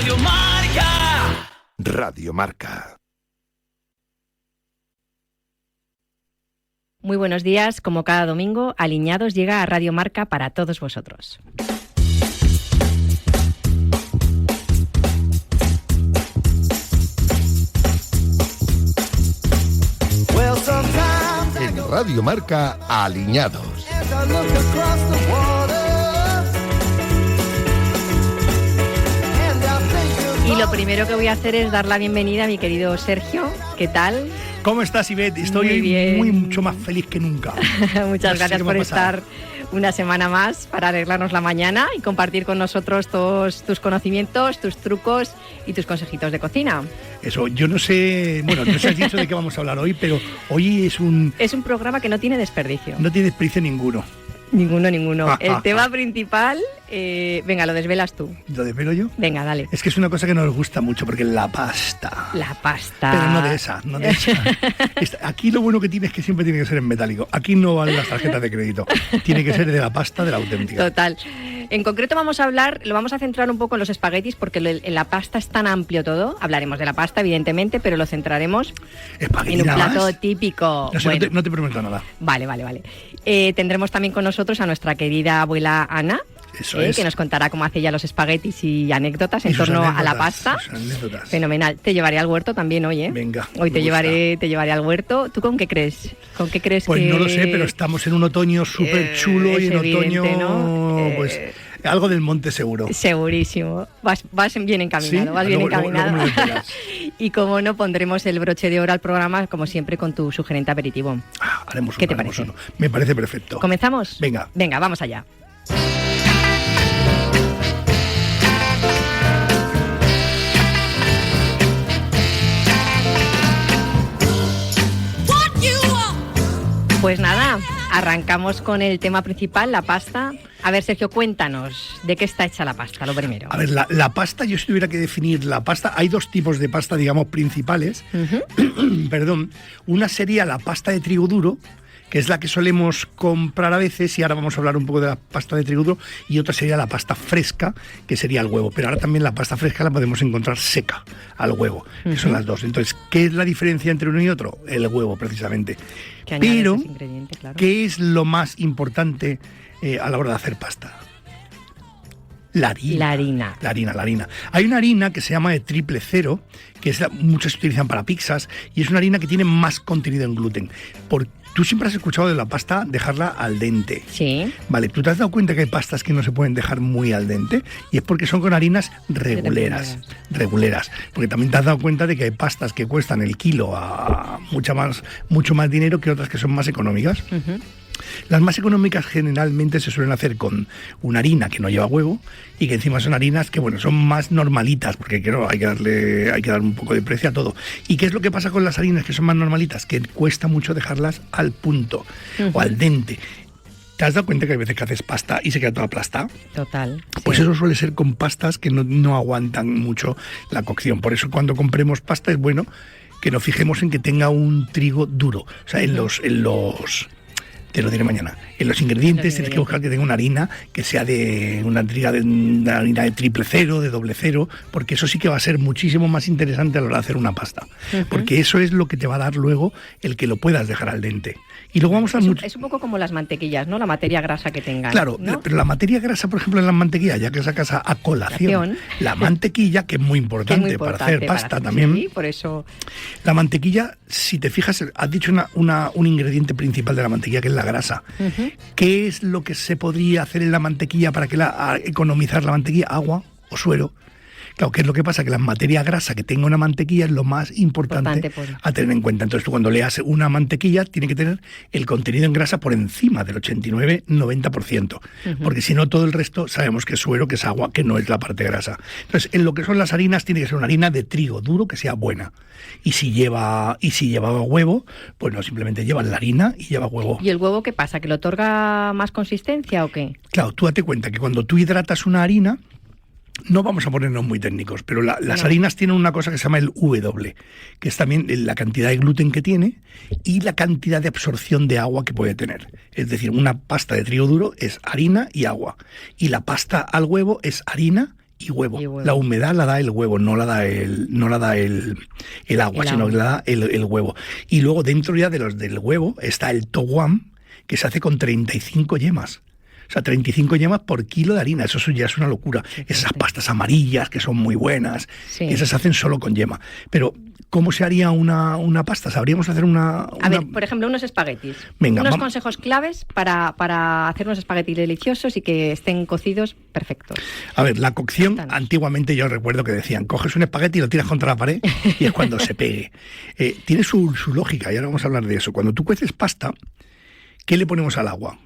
Radio Marca. Radio Marca. Muy buenos días, como cada domingo, Aliñados llega a Radio Marca para todos vosotros. En Radio Marca, Aliñados. Y lo primero que voy a hacer es dar la bienvenida a mi querido Sergio. ¿Qué tal? ¿Cómo estás, Ivette? Estoy mucho más feliz que nunca. Muchas gracias por estar una semana más para arreglarnos la mañana y compartir con nosotros todos tus conocimientos, tus trucos y tus consejitos de cocina. Eso, yo no sé, bueno, no sé has dicho de qué vamos a hablar hoy, pero hoy es un programa que no tiene desperdicio. No tiene desperdicio ninguno. Ninguno. El tema principal, venga, lo desvelas tú. ¿Lo desvelo yo? Venga, dale. Es que es una cosa que nos gusta mucho, porque la pasta. La pasta. Pero no de esa. Aquí lo bueno que tiene es que siempre tiene que ser en metálico. Aquí no valen las tarjetas de crédito. Tiene que ser de la pasta, de la auténtica. Total. En concreto vamos a centrar un poco en los espaguetis, porque en la pasta es tan amplio todo. Hablaremos de la pasta, evidentemente, pero lo centraremos en un plato típico. No sé, bueno. no te prometo nada. Vale. Tendremos también con nosotros a nuestra querida abuela Ana, que nos contará cómo hace ella los espaguetis y anécdotas en torno a la pasta. Fenomenal. Te llevaré al huerto también hoy, ¿eh? Venga. Hoy te llevaré al huerto. ¿Tú con qué crees? Pues no lo sé, pero estamos en un otoño súper chulo y en otoño, ¿no? Pues algo del monte seguro. Segurísimo. Vas bien encaminado, ¿sí? Vas bien encaminado. Y como no, pondremos el broche de oro al programa, como siempre, con tu sugerente aperitivo. Haremos ¿Qué te parece? Me parece perfecto. ¿Comenzamos? Venga, vamos allá. Pues nada, arrancamos con el tema principal, la pasta. A ver, Sergio, cuéntanos, ¿de qué está hecha la pasta, lo primero? A ver, la pasta, yo si tuviera que definir la pasta, hay dos tipos de pasta, digamos, principales. Perdón. Una sería la pasta de trigo duro, que es la que solemos comprar a veces, y ahora vamos a hablar un poco de la pasta de trigo duro, y otra sería la pasta fresca, que sería el huevo. Pero ahora también la pasta fresca la podemos encontrar seca al huevo, que son las dos. Entonces, ¿qué es la diferencia entre uno y otro? El huevo, precisamente. Pero, claro. ¿Qué es lo más importante a la hora de hacer pasta? La harina. Hay una harina que se llama de 000, que muchos utilizan para pizzas, y es una harina que tiene más contenido en gluten. Tú siempre has escuchado de la pasta dejarla al dente. Sí. Vale, ¿tú te has dado cuenta que hay pastas que no se pueden dejar muy al dente? Y es porque son con harinas reguleras. Porque también te has dado cuenta de que hay pastas que cuestan el kilo a mucho más dinero que otras que son más económicas. Las más económicas generalmente se suelen hacer con una harina que no lleva huevo y que encima son harinas que, bueno, son más normalitas, porque claro, hay que dar un poco de precio a todo. ¿Y qué es lo que pasa con las harinas que son más normalitas? Que cuesta mucho dejarlas al punto o al dente. ¿Te has dado cuenta que hay veces que haces pasta y se queda toda aplastada? Total. Pues eso suele ser con pastas que no aguantan mucho la cocción. Por eso cuando compremos pasta es bueno que nos fijemos en que tenga un trigo duro. O sea, te lo diré mañana. En los ingredientes tienes que buscar que tenga una harina que sea de una harina de 000, de 00, porque eso sí que va a ser muchísimo más interesante a la hora de hacer una pasta. Porque eso es lo que te va a dar luego el que lo puedas dejar al dente. Y luego vamos a es un poco como las mantequillas, ¿no? La materia grasa que tengan. Claro, ¿no? Pero la materia grasa, por ejemplo, en las mantequillas, ya que sacas a colación, la mantequilla, que es muy importante para hacer pasta también. Sí, por eso. La mantequilla, si te fijas, has dicho un ingrediente principal de la mantequilla, que es la grasa. ¿Qué es lo que se podría hacer en la mantequilla para economizar la mantequilla? Agua o suero. Claro, ¿qué es lo que pasa? Que la materia grasa que tenga una mantequilla es lo más importante a tener en cuenta. Entonces, tú cuando leas una mantequilla, tiene que tener el contenido en grasa por encima del 89-90%. Porque si no, todo el resto sabemos que es suero, que es agua, que no es la parte grasa. Entonces, en lo que son las harinas, tiene que ser una harina de trigo duro que sea buena. Y si lleva huevo, pues no, simplemente lleva la harina y lleva huevo. ¿Y el huevo qué pasa? ¿Que le otorga más consistencia o qué? Claro, tú date cuenta que cuando tú hidratas una harina, no vamos a ponernos muy técnicos, pero las harinas tienen una cosa que se llama el W, que es también la cantidad de gluten que tiene y la cantidad de absorción de agua que puede tener. Es decir, una pasta de trigo duro es harina y agua, y la pasta al huevo es harina y huevo. La humedad la da el huevo, no la da el agua, sino que la da el huevo. Y luego dentro ya del huevo está el towam, que se hace con 35 yemas. O sea, 35 yemas por kilo de harina. Eso ya es una locura. Esas pastas amarillas que son muy buenas, esas se hacen solo con yema. Pero, ¿cómo se haría una pasta? ¿Sabríamos hacer una...? A ver, por ejemplo, unos espaguetis. Venga, unos consejos claves para hacer unos espaguetis deliciosos y que estén cocidos perfectos. A ver, la cocción, antiguamente yo recuerdo que decían, coges un espagueti y lo tiras contra la pared y es cuando se pegue. Tiene su lógica, y ahora vamos a hablar de eso. Cuando tú cueces pasta, ¿qué le ponemos al agua?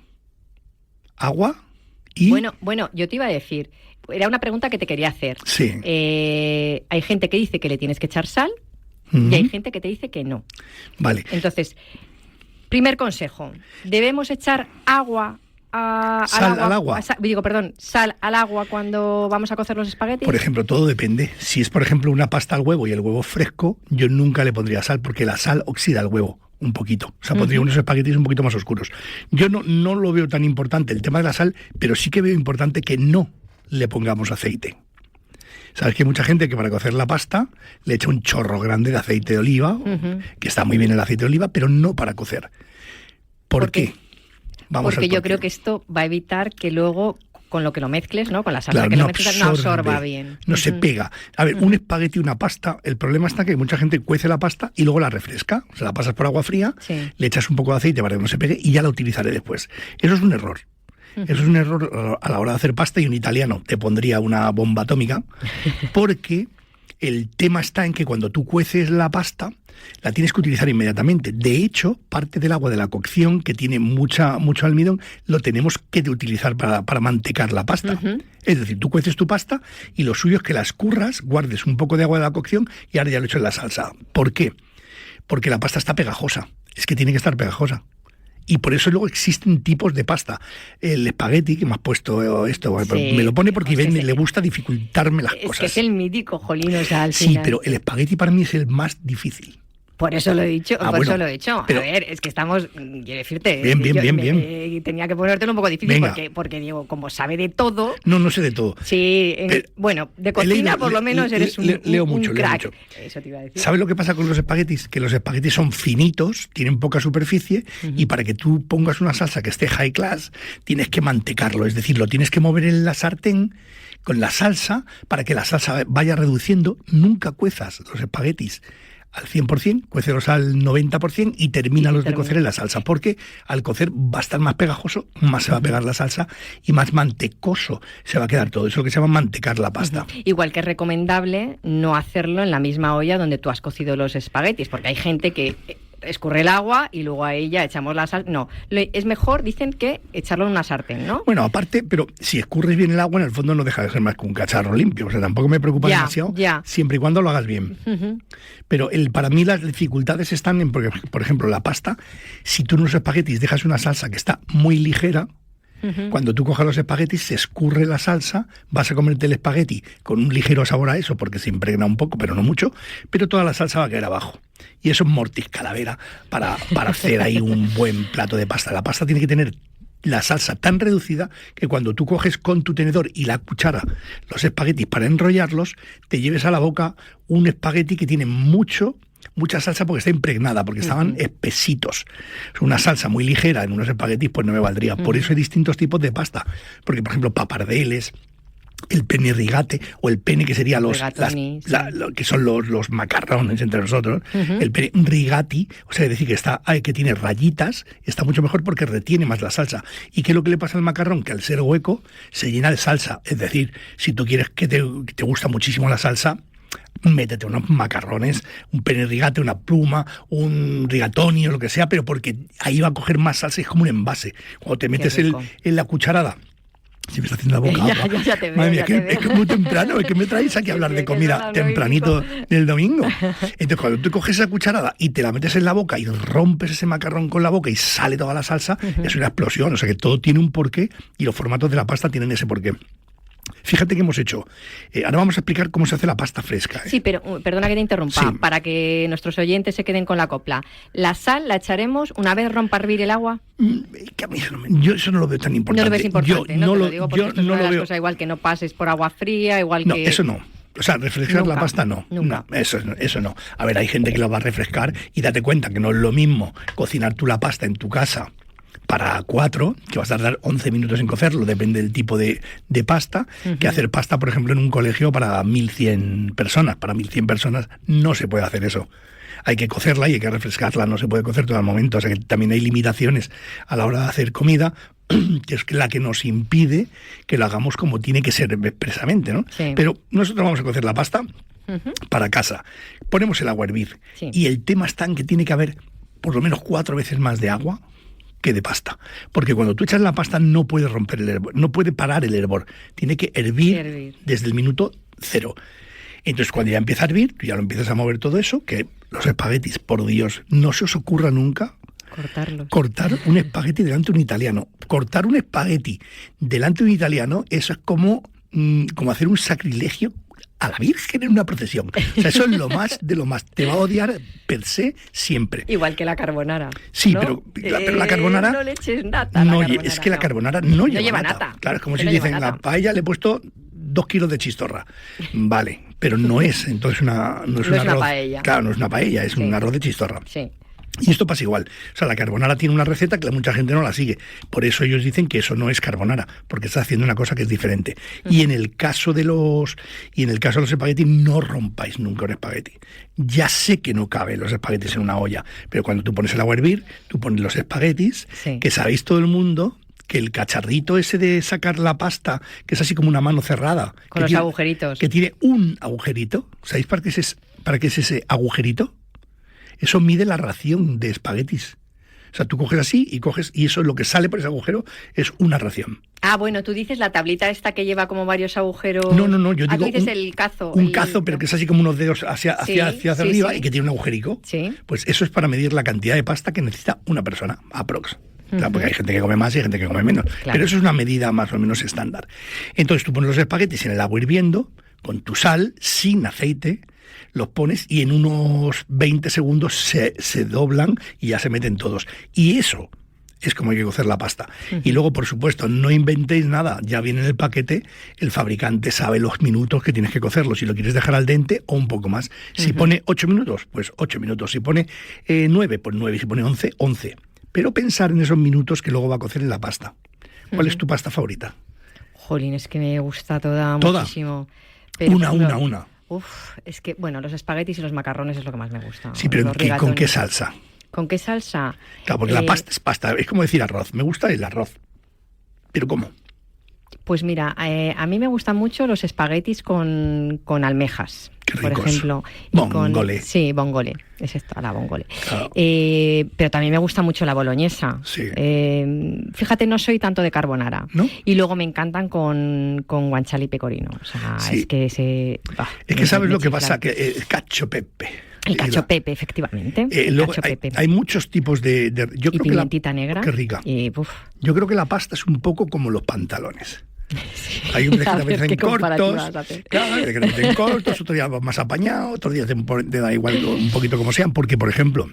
Agua y... Bueno, yo te iba a decir, era una pregunta que te quería hacer. Sí. Hay gente que dice que le tienes que echar sal y hay gente que te dice que no. Vale. Entonces, primer consejo, ¿debemos echar agua sal al agua? Sal al agua cuando vamos a cocer los espaguetis. Por ejemplo, todo depende. Si es, por ejemplo, una pasta al huevo y el huevo fresco, yo nunca le pondría sal porque la sal oxida el huevo. Un poquito, o sea, pondría unos espaguetis un poquito más oscuros. Yo no lo veo tan importante el tema de la sal, pero sí que veo importante que no le pongamos aceite. Sabes que hay mucha gente que para cocer la pasta le echa un chorro grande de aceite de oliva, que está muy bien el aceite de oliva, pero no para cocer. ¿Por qué? Porque yo creo que esto va a evitar que luego, con lo que lo mezcles, ¿no? Con la salsa que lo mezcles, no absorba bien. No se pega. A ver, un espagueti, una pasta, el problema está que mucha gente cuece la pasta y luego la refresca. O sea, la pasas por agua fría, le echas un poco de aceite para que no se pegue y ya la utilizaré después. Eso es un error. Eso es un error a la hora de hacer pasta, y un italiano te pondría una bomba atómica, porque el tema está en que cuando tú cueces la pasta, la tienes que utilizar inmediatamente. De hecho, parte del agua de la cocción, que tiene mucho almidón, lo tenemos que utilizar para mantecar la pasta. Es decir, tú cueces tu pasta y lo suyo es que la escurras, guardes un poco de agua de la cocción y ahora ya lo echo en la salsa. ¿Por qué? Porque la pasta está pegajosa. Es que tiene que estar pegajosa. Y por eso luego existen tipos de pasta. El espagueti, que me has puesto esto, me lo pone porque le gusta dificultarme las cosas. Es que es el mítico, jolín, o sea, al sí, final. Pero el espagueti para mí es el más difícil. Por eso lo he dicho, eso lo he hecho. Pero, a ver, es que estamos, quiero decirte, bien. Tenía que ponértelo un poco difícil porque Diego, como sabe de todo... No sé de todo. Sí, bueno, de cocina por lo menos eres un crack. Eso te iba a decir. ¿Sabes lo que pasa con los espaguetis? Que los espaguetis son finitos, tienen poca superficie, y para que tú pongas una salsa que esté high class, tienes que mantecarlo, es decir, lo tienes que mover en la sartén con la salsa para que la salsa vaya reduciendo. Nunca cuezas los espaguetis al 100%, cuécelos al 90% y termínalos de cocer en la salsa, porque al cocer va a estar más pegajoso, más se va a pegar la salsa y más mantecoso se va a quedar todo. Eso es lo que se llama mantecar la pasta. Igual que es recomendable no hacerlo en la misma olla donde tú has cocido los espaguetis, porque hay gente que escurre el agua y luego a ella echamos la sal. No, es mejor, dicen, que echarlo en una sartén, ¿no? Bueno, aparte, pero si escurres bien el agua, en el fondo no deja de ser más que un cacharro limpio. O sea, tampoco me preocupa demasiado, siempre y cuando lo hagas bien. Pero para mí las dificultades están en, porque, por ejemplo, la pasta, si tú en los espaguetis dejas una salsa que está muy ligera, cuando tú cojas los espaguetis se escurre la salsa, vas a comerte el espagueti con un ligero sabor a eso porque se impregna un poco, pero no mucho, pero toda la salsa va a caer abajo. Y eso es mortis calavera para hacer ahí un buen plato de pasta. La pasta tiene que tener la salsa tan reducida que cuando tú coges con tu tenedor y la cuchara los espaguetis para enrollarlos, te lleves a la boca un espagueti que tiene mucha salsa porque está impregnada, porque estaban espesitos. Una salsa muy ligera en unos espaguetis pues no me valdría. Por eso hay distintos tipos de pasta. Porque, por ejemplo, papardeles, el pene rigate o el pene que sería que son los macarrones entre nosotros, el pene rigati, o sea, es decir, que tiene rayitas, está mucho mejor porque retiene más la salsa. ¿Y qué es lo que le pasa al macarrón? Que al ser hueco se llena de salsa. Es decir, si tú quieres que te gusta muchísimo la salsa, métete unos macarrones, un pene rigate, una pluma, un rigatoni o lo que sea, pero porque ahí va a coger más salsa, es como un envase. Cuando te metes en la cucharada, si me está haciendo la boca. Ya te veo. Madre mía, es que es muy temprano, es que me traéis aquí a hablar de comida tempranito del domingo. Entonces, cuando tú coges esa cucharada y te la metes en la boca y rompes ese macarrón con la boca y sale toda la salsa, es una explosión. O sea que todo tiene un porqué y los formatos de la pasta tienen ese porqué. Fíjate que hemos hecho. Ahora vamos a explicar cómo se hace la pasta fresca. Sí, pero perdona que te interrumpa, Sí. para que nuestros oyentes se queden con la copla. ¿La sal la echaremos una vez rompa a hervir el agua? Que a mí yo eso no lo veo tan importante. No lo ves importante, Yo ¿no? Te lo lo digo porque yo esto es no una de lo las veo. cosas, igual que no pases por agua fría, igual No, que... eso no. O sea, refrescar Nunca, la pasta no. nunca. No, eso no. A ver, hay gente que lo va a refrescar y date cuenta que no es lo mismo cocinar tú la pasta en tu casa para 4, que vas a tardar 11 minutos en cocerlo, depende del tipo de pasta, que hacer pasta, por ejemplo, en un colegio para 1.100 personas. Para 1.100 personas no se puede hacer eso. Hay que cocerla y hay que refrescarla, no se puede cocer todo al momento. O sea que también hay limitaciones a la hora de hacer comida, que es la que nos impide que lo hagamos como tiene que ser expresamente, ¿no? Sí. Pero nosotros vamos a cocer la pasta para casa. Ponemos el agua a hervir. Sí. Y el tema está en que tiene que haber por lo menos 4 veces más de agua que de pasta. Porque cuando tú echas la pasta no puede romper el hervor, no puede parar el hervor. Tiene que hervir desde el minuto 0. Entonces, cuando ya empieza a hervir, tú ya lo empiezas a mover todo eso, que los espaguetis, por Dios, no se os ocurra nunca cortar un espagueti delante de un italiano. Cortar un espagueti delante de un italiano, eso es como hacer un sacrilegio a la Virgen en una procesión. O sea, eso es lo más de lo más. Te va a odiar per se siempre. Igual que la carbonara. Sí, ¿no? pero la carbonara... No le eches nata. No, es que la carbonara no lleva nata. Claro, es como Que si no dicen, lleva la nata. paella le he puesto 2 kilos de chistorra. Vale, pero no es entonces no es un una arroz. paella. Claro, no es una paella, es un arroz de chistorra. Sí. Y esto pasa igual. O sea, la carbonara tiene una receta que mucha gente no la sigue. Por eso ellos dicen que eso no es carbonara, porque está haciendo una cosa que es diferente. Y en el caso de los espaguetis, no rompáis nunca un espagueti. Ya sé que no caben los espaguetis en una olla, pero cuando tú pones el agua a hervir, tú pones los espaguetis, Sí. que sabéis todo el mundo que el cacharrito ese de sacar la pasta, que es así como una mano cerrada, Con los agujeritos. que tiene un agujerito, ¿sabéis para qué es ese agujerito? Eso mide la ración de espaguetis. O sea, tú coges así y eso es lo que sale por ese agujero, es una ración. Ah, bueno, tú dices la tablita esta que lleva como varios agujeros. No, yo digo tú dices el cazo. Un cazo, pero que es así como unos dedos hacia Sí, arriba sí. y que tiene un agujerico. Sí. Pues eso es para medir la cantidad de pasta que necesita una persona, aprox. Claro, porque hay gente que come más y hay gente que come menos. Claro. Pero eso es una medida más o menos estándar. Entonces tú pones los espaguetis en el agua hirviendo, con tu sal, sin aceite, los pones y en unos 20 segundos se doblan y ya se meten todos. Y eso es como hay que cocer la pasta. Y luego, por supuesto, no inventéis nada. Ya viene en el paquete, el fabricante sabe los minutos que tienes que cocerlo. Si lo quieres dejar al dente o un poco más. Si pone 8 minutos, pues 8 minutos. Si pone 9, pues 9. Si pone 11, 11. Pero pensar en esos minutos que luego va a cocer en la pasta. ¿Cuál es tu pasta favorita? Jolín, es que me gusta toda ¿Toda? muchísimo. Pero, Una. Uf, es que, bueno, los espaguetis y los macarrones es lo que más me gusta. Sí, pero Los ¿con rigatones. qué salsa? ¿Con qué salsa? Claro, porque la pasta es pasta. Es como decir arroz. Me gusta el arroz. ¿Pero cómo? Pues mira, a mí me gustan mucho los espaguetis con almejas, Qué por ricos. ejemplo. Bongole. Sí, bongole. Es esta, la bongole. Claro. Pero también me gusta mucho la boloñesa. Sí. Fíjate, no soy tanto de carbonara. ¿No? Y luego me encantan con guanciale y pecorino. O sea, Sí. es que ese... Es que sabes lo que pasa, que el cacio pepe. El cacio pepe, efectivamente. Luego Cacio pepe. hay muchos tipos de yo Y creo que pimientita negra. Qué rica. Y, uf, Yo creo que la pasta es un poco como los pantalones. Hay unos que A te ver, hacen ¿qué comparativa cortos, vas a hacer? claro, hay que te hacen cortos, otros días más apañados, otros días te da igual un poquito como sean, porque por ejemplo,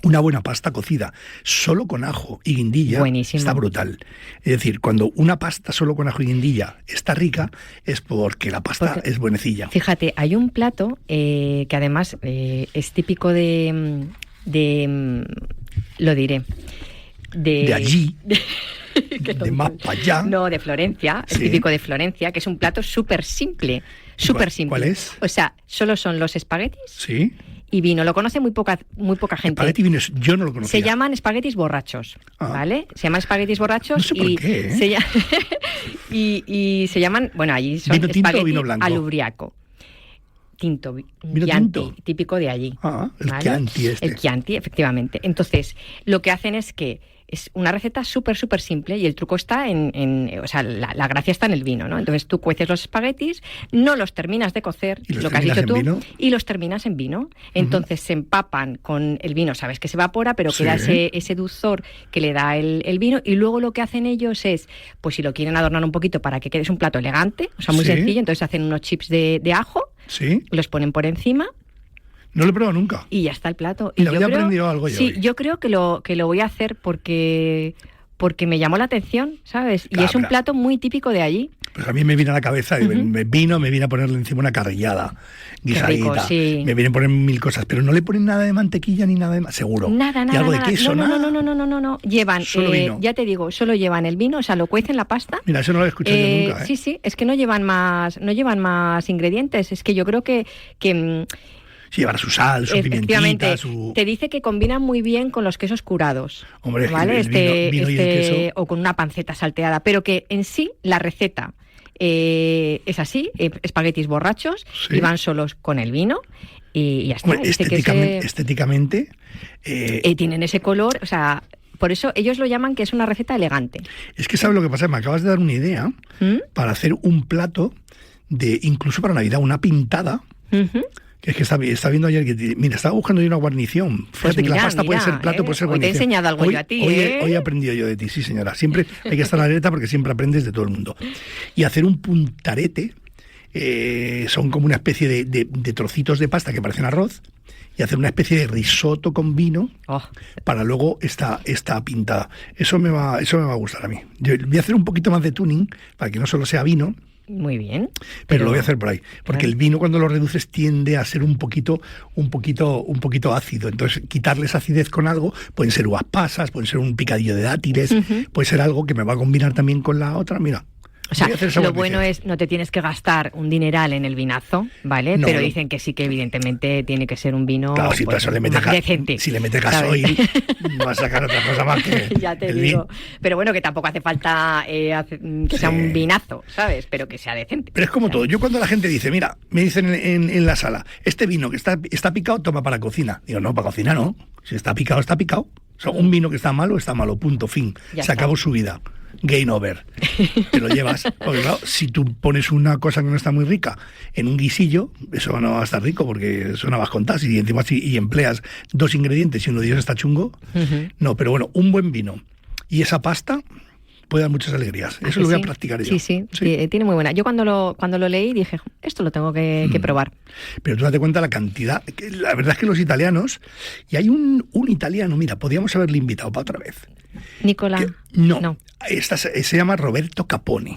una buena pasta cocida solo con ajo y guindilla Buenísimo. está brutal. Es decir, cuando una pasta solo con ajo y guindilla está rica, es porque la pasta es buenecilla. Fíjate, hay un plato que además es típico de lo diré, De allí, de más para allá. No, de Florencia, Sí. es típico de Florencia, que es un plato súper simple, súper simple. ¿Cuál es? O sea, solo son los espaguetis Sí. y vino. Lo conoce muy poca gente. Espagueti vines, yo no lo conocía. Se llaman espaguetis borrachos, Ah. ¿vale? Se llaman espaguetis borrachos No sé por y, qué, ¿eh? y se llaman, bueno, allí son ¿Vino tinto o espagueti vino blanco? alubriaco. tinto, un ¿Vino Chianti, tinto? típico de allí. El Chianti este. El Chianti, efectivamente. Entonces, lo que hacen es que es una receta súper, súper simple y el truco está o sea, la gracia está en el vino, ¿no? Entonces tú cueces los espaguetis, no los terminas de cocer, lo que has dicho tú, y los terminas en vino. Entonces se empapan con el vino, sabes que se evapora, pero queda ese dulzor que le da el vino, y luego lo que hacen ellos es, pues si lo quieren adornar un poquito para que quede un plato elegante, o sea, muy sencillo, entonces hacen unos chips de ajo, los ponen por encima. No lo he probado nunca. Y ya está el plato. Y había aprendido algo yo. Sí, yo creo que lo voy a hacer porque me llamó la atención, ¿sabes? Y es un plato muy típico de allí. Pues a mí me viene a la cabeza, me viene a ponerle encima una carrillada guisadita. Rico, me viene a poner mil cosas, pero no le ponen nada de mantequilla ni nada de más, seguro. Nada. ¿Y algo de queso? No. Llevan, solo vino. Ya te digo, solo llevan el vino, o sea, lo cuecen la pasta. Mira, eso no lo he escuchado yo nunca. Sí, es que no llevan más ingredientes. Es que yo creo que llevar su sal, su pimientita, Te dice que combina muy bien con los quesos curados. Hombre, ¿vale? el vino y el queso. O con una panceta salteada, pero que en sí la receta es así, espaguetis borrachos, y van solos con el vino y ya está. Bueno, estéticamente tienen ese color, o sea, por eso ellos lo llaman que es una receta elegante. Es que ¿sabes lo que pasa? Me acabas de dar una idea para hacer un plato incluso para Navidad, una pintada. Es que está viendo ayer que, mira, estaba buscando yo una guarnición. Fíjate que la pasta puede ser plato, puede ser guarnición. Hoy te he enseñado algo yo a ti, Hoy he aprendido yo de ti, sí señora. Siempre hay que estar alerta porque siempre aprendes de todo el mundo. Y hacer un puntarete, son como una especie de trocitos de pasta que parecen arroz, y hacer una especie de risotto con vino para luego esta pintada. Eso me va a gustar a mí. Yo voy a hacer un poquito más de tuning para que no solo sea vino. Muy bien. Pero lo voy a hacer por ahí, porque el vino cuando lo reduces tiende a ser un poquito ácido. Entonces, quitarles acidez con algo, pueden ser uvas pasas, pueden ser un picadillo de dátiles, puede ser algo que me va a combinar también con la otra. Mira. O sea, lo bueno es, no te tienes que gastar un dineral en el vinazo, ¿vale? Pero dicen que sí, que evidentemente tiene que ser un vino, claro, si pues, le metes decente. Si le metes gasoil, no vas a sacar otra cosa más que ya te digo. Pero bueno, que tampoco hace falta que sea un vinazo, ¿sabes? Pero que sea decente. Pero es como todo. Yo cuando la gente dice, mira, me dicen en la sala, este vino que está picado, toma para cocina. Digo, no, para cocina no. Si está picado, está picado. O sea, un vino que está malo, punto, fin. Se acabó su vida. Game over. Te lo llevas. Porque claro, si tú pones una cosa que no está muy rica en un guisillo, eso no va a estar rico porque eso no vas a contar. Y encima y empleas dos ingredientes y uno de ellos está chungo. No, pero bueno, un buen vino y esa pasta puede dar muchas alegrías. Eso lo voy a practicar yo. Sí, tiene muy buena. Yo cuando lo leí dije, esto lo tengo que probar. Pero tú date cuenta la cantidad. La verdad es que los italianos, y hay un italiano, mira, podríamos haberle invitado para otra vez. Nicolás. No. Se llama Roberto Capone.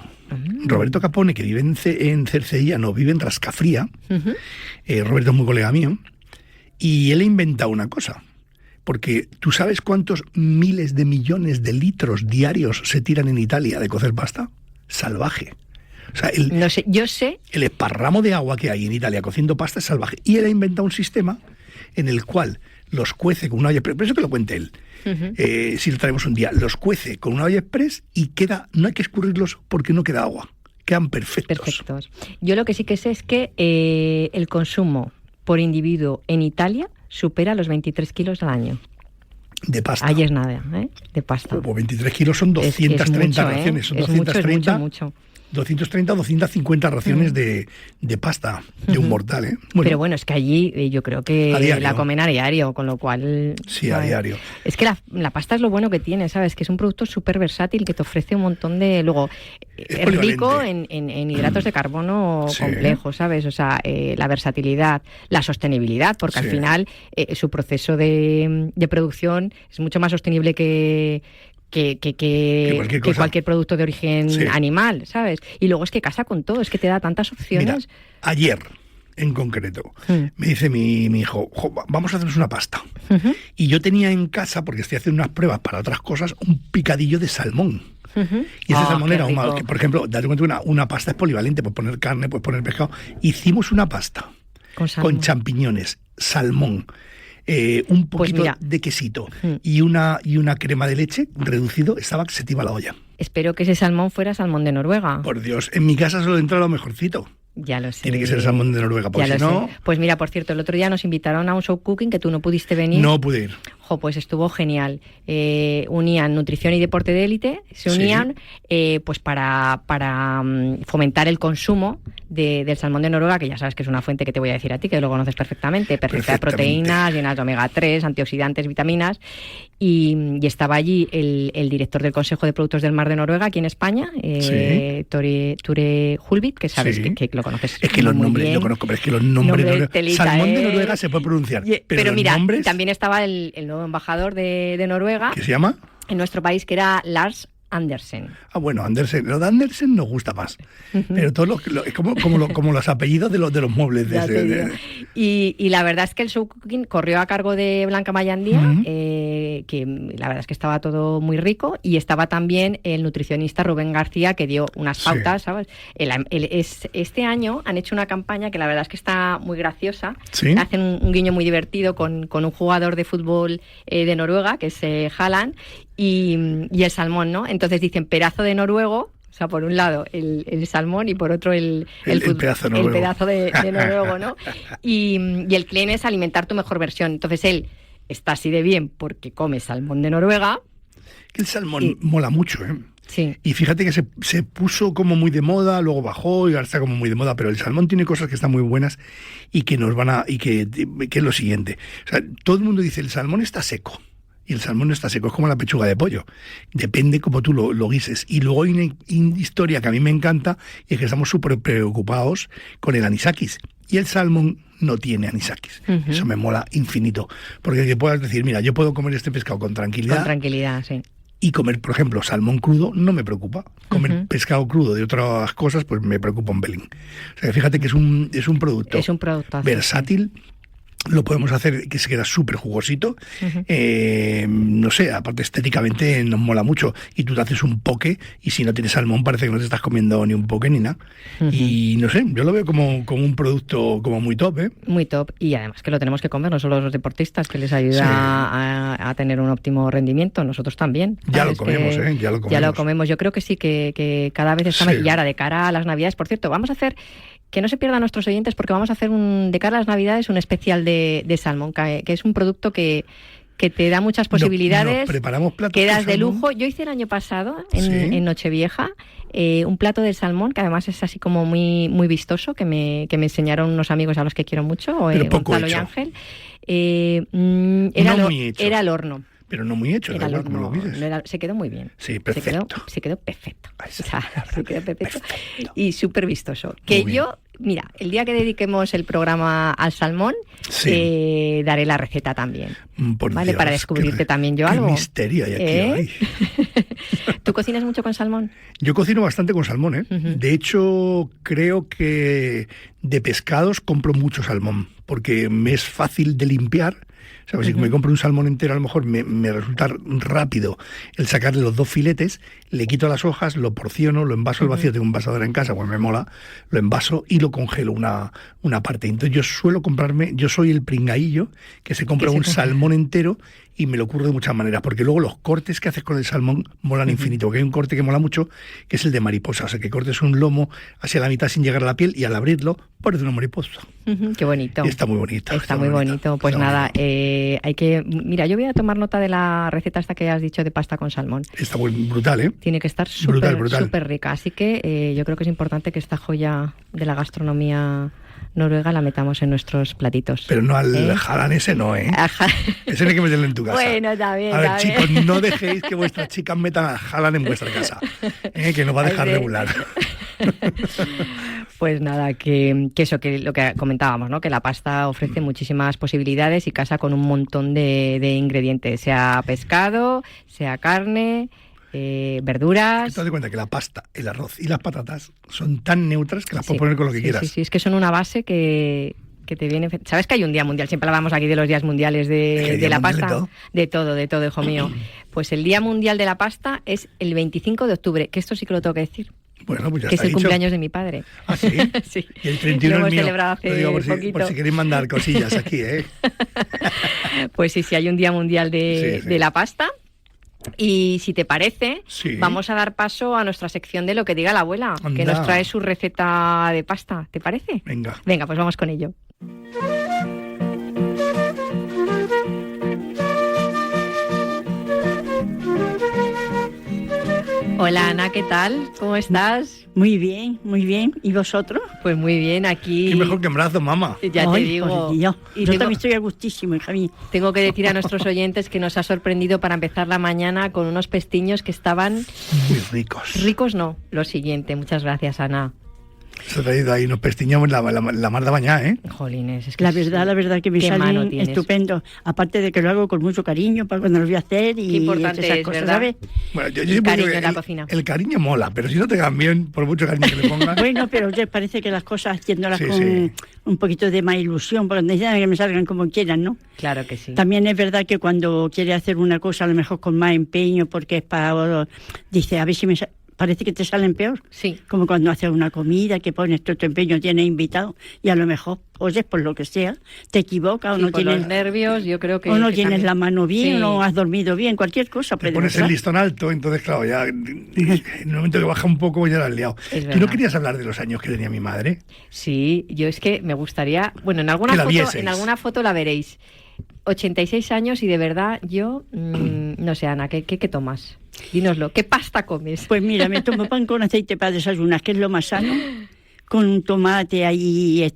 Roberto Capone, que vive en Cercedilla, no, vive en Rascafría. Roberto es muy colega mío. Y él ha inventado una cosa. Porque tú sabes cuántos miles de millones de litros diarios se tiran en Italia de cocer pasta. Salvaje. O sea, no sé, yo sé. El esparramo de agua que hay en Italia cociendo pasta es salvaje. Y él ha inventado un sistema en el cual los cuece con una olla express. Pero eso que lo cuente él. Si lo traemos un día, los cuece con una olla express y no hay que escurrirlos porque no queda agua. Quedan perfectos. Yo lo que sí que sé es que el consumo por individuo en Italia supera los 23 kilos al año. De pasta. Ahí es nada, de pasta. 23 kilos son 230 mucho, raciones. Son es 230, mucho. 230 o 250 raciones de pasta de un mortal, ¿eh? Bueno, pero bueno, es que allí yo creo que la comen a diario, con lo cual... Sí, a diario. Es que la pasta es lo bueno que tiene, ¿sabes? Que es un producto súper versátil que te ofrece un montón de... Luego, es rico en hidratos de carbono complejos, ¿sabes? O sea, la versatilidad, la sostenibilidad, porque al final su proceso de producción es mucho más sostenible que cualquier producto de origen animal, ¿sabes? Y luego es que casa con todo, es que te da tantas opciones. Mira, ayer, en concreto, me dice mi hijo, vamos a hacernos una pasta. Y yo tenía en casa, porque estoy haciendo unas pruebas para otras cosas, un picadillo de salmón. Y ese salmón era humano. Por ejemplo, date cuenta, una pasta es polivalente, puedes poner carne, puedes poner pescado. Hicimos una pasta con champiñones, salmón, un poquito de quesito y una crema de leche reducido, se te iba la olla. Espero que ese salmón fuera salmón de Noruega. Por Dios, en mi casa solo entra lo mejorcito. Ya lo sé. Tiene que ser salmón de Noruega, porque si no... Pues mira, por cierto, el otro día nos invitaron a un show cooking que tú no pudiste venir. No pude ir. Pues estuvo genial. Unían nutrición y deporte de élite, se unían pues para fomentar el consumo del salmón de Noruega, que ya sabes que es una fuente que te voy a decir a ti, que lo conoces perfectamente, perfecta de proteínas, llenas de omega 3, antioxidantes, vitaminas, y estaba allí el director del Consejo de Productos del Mar de Noruega, aquí en España, Ture Hulvik, que sabes que lo conoces. Es que los nombres, bien. yo conozco, pero es que los nombres... Salmón de Noruega se puede pronunciar, pero mira, nombres... también estaba el nuevo embajador de Noruega. ¿Qué se llama? En nuestro país, que era Lars Andersen. Bueno, Andersen. Lo de Andersen nos gusta más. Pero todo es como los apellidos de los muebles. Y la verdad es que el show cooking corrió a cargo de Blanca Mayandía, que la verdad es que estaba todo muy rico, y estaba también el nutricionista Rubén García, que dio unas pautas, ¿sabes? Este año han hecho una campaña que la verdad es que está muy graciosa. ¿Sí? Hacen un guiño muy divertido con un jugador de fútbol de Noruega, que es Haaland, y el salmón, ¿no? Entonces dicen pedazo de noruego, o sea, por un lado el salmón y por otro el pedazo de noruego, ¿no? Y el claim es alimentar tu mejor versión. Entonces él está así de bien porque come salmón de Noruega. El salmón mola mucho, ¿eh? Sí. Y fíjate que se puso como muy de moda, luego bajó y ahora está como muy de moda, pero el salmón tiene cosas que están muy buenas y que que es lo siguiente. O sea, todo el mundo dice, el salmón está seco. Y el salmón no está seco, es como la pechuga de pollo. Depende cómo tú lo guises. Y luego hay una historia que a mí me encanta, y es que estamos súper preocupados con el anisakis. Y el salmón no tiene anisakis. Eso me mola infinito. Porque que puedas decir, mira, yo puedo comer este pescado con tranquilidad. Con tranquilidad, sí. Y comer, por ejemplo, salmón crudo no me preocupa. Comer pescado crudo de otras cosas, pues me preocupa un pelín. O sea, fíjate que es un producto versátil. Sí. Lo podemos hacer que se queda súper jugosito. No sé, aparte estéticamente nos mola mucho. Y tú te haces un poke y si no tienes salmón parece que no te estás comiendo ni un poke ni nada. Y no sé, yo lo veo como un producto como muy top, ¿eh? Muy top. Y además que lo tenemos que comer, no solo los deportistas, que les ayuda a tener un óptimo rendimiento, nosotros también. Ya lo comemos, Ya lo comemos. Ya lo comemos. Yo creo que sí, que cada vez está... Y ahora, de cara a las Navidades, por cierto, vamos a hacer... Que no se pierdan nuestros oyentes, porque vamos a hacer de cara a las Navidades un especial de salmón, que es un producto que te da muchas posibilidades. Nos preparamos platos quedas de lujo. Yo hice el año pasado, en Nochevieja, un plato de salmón, que además es así como muy, muy vistoso, que me enseñaron unos amigos a los que quiero mucho, Gonzalo y Ángel. Era al horno. Pero no muy hecho, era como lo dices. Se quedó muy bien. Sí, perfecto. Se quedó perfecto. Se quedó perfecto. Y súper vistoso. Que yo, mira, el día que dediquemos el programa al salmón, daré la receta también. ¿Vale? Para descubrirte también yo algo. Qué misterio hay aquí hoy. ¿Tú cocinas mucho con salmón? Yo cocino bastante con salmón, ¿eh? De hecho, creo que de pescados compro mucho salmón, porque me es fácil de limpiar. ¿Sabes? Si me compro un salmón entero, a lo mejor me resulta rápido el sacarle los 2 filetes, le quito las hojas, lo porciono, lo envaso al vacío, tengo un envasador en casa, pues me mola, lo envaso y lo congelo una parte. Entonces yo soy el pringaillo que se compra un salmón entero y me lo ocurre de muchas maneras, porque luego los cortes que haces con el salmón molan infinito, porque hay un corte que mola mucho, que es el de mariposa, o sea, que cortes un lomo hacia la mitad sin llegar a la piel y al abrirlo pones una mariposa. Qué bonito. Y está muy bonito. Está muy bonito. Pues nada, hay que... Mira, yo voy a tomar nota de la receta esta que has dicho de pasta con salmón. Está muy brutal, ¿eh? Tiene que estar súper rica, así que yo creo que es importante que esta joya de la gastronomía noruega la metamos en nuestros platitos. Pero no al Haaland ese no, ¿eh? Ese no hay que meterlo en tu casa. Bueno, también. A ver, chicos, no dejéis que vuestras chicas metan al Haaland en vuestra casa, que nos va a dejar regular. Pues nada, que eso, que lo que comentábamos, ¿no? Que la pasta ofrece muchísimas posibilidades y casa con un montón de ingredientes, sea pescado, sea carne, verduras. Te das cuenta que la pasta, el arroz y las patatas son tan neutras que las puedes poner con lo que quieras. Sí, es que son una base que te viene... ¿Sabes que hay un día mundial? Siempre hablamos aquí de los días mundiales de la pasta. De todo, hijo mío. Pues el Día Mundial de la Pasta es el 25 de octubre, que esto sí que lo tengo que decir. Bueno, pues ya que está es el dicho. cumpleaños de mi padre. ¿Ah, sí? Sí. Y el 31 lo hemos es mío. celebrado hace lo digo poquito. por si queréis mandar cosillas aquí, ¿eh? Pues sí, hay un Día Mundial de la pasta. Y si te parece, Sí. vamos a dar paso a nuestra sección de lo que diga la abuela, que Anda. nos trae su receta de pasta. ¿Te parece? Venga. Venga, pues vamos con ello. Hola Ana, ¿qué tal? ¿Cómo estás? Muy bien, muy bien. ¿Y vosotros? Pues muy bien, aquí... Qué mejor que en brazos, mamá. Ya te Ay, digo. por Dios. Y Yo tengo, también estoy a gustísimo, hija mía. tengo que decir a nuestros oyentes que nos ha sorprendido para empezar la mañana con unos pestiños que estaban Muy ricos. ricos, no. Lo siguiente, muchas gracias Ana. Se ha traído ahí unos pestiños la mar de bañar, ¿eh? Jolines, es que La verdad que me qué mano salen tienes. estupendo. Aparte de que lo hago con mucho cariño para cuando lo voy a hacer y Qué importante esas es, cosas, ¿verdad? ¿sabes? Bueno, yo El siempre cariño digo en que la cocina. el cariño mola, pero si no te quedan bien, por mucho cariño que le pongas... Bueno, pero ya parece que las cosas haciéndolas Sí, con sí. un poquito de más ilusión, porque necesitan que me salgan como quieran, ¿no? Claro que sí. También es verdad que cuando quiere hacer una cosa, a lo mejor con más empeño, porque es para... Dice, a ver si parece que te salen peor. Sí. Como cuando haces una comida, que pones todo tu empeño, tienes invitado, y a lo mejor, oyes, por lo que sea, te equivocas o Sí, no por tienes... los nervios, yo creo que... o no que tienes también. la mano bien, Sí. o no has dormido bien, cualquier cosa. Te puede pones el pasar. listón alto, entonces, claro, ya en el momento que baja un poco ya la has liado. Es ¿Tú no verdad. querías hablar de los años que tenía mi madre? Sí, yo es que me gustaría... Bueno, Que la vieseis. en alguna foto la veréis. 86 años y de verdad yo... no sé, Ana, ¿qué tomas? Dínoslo. ¿Qué pasta comes? Pues mira, me tomo pan con aceite para desayunar, que es lo más sano, con un tomate ahí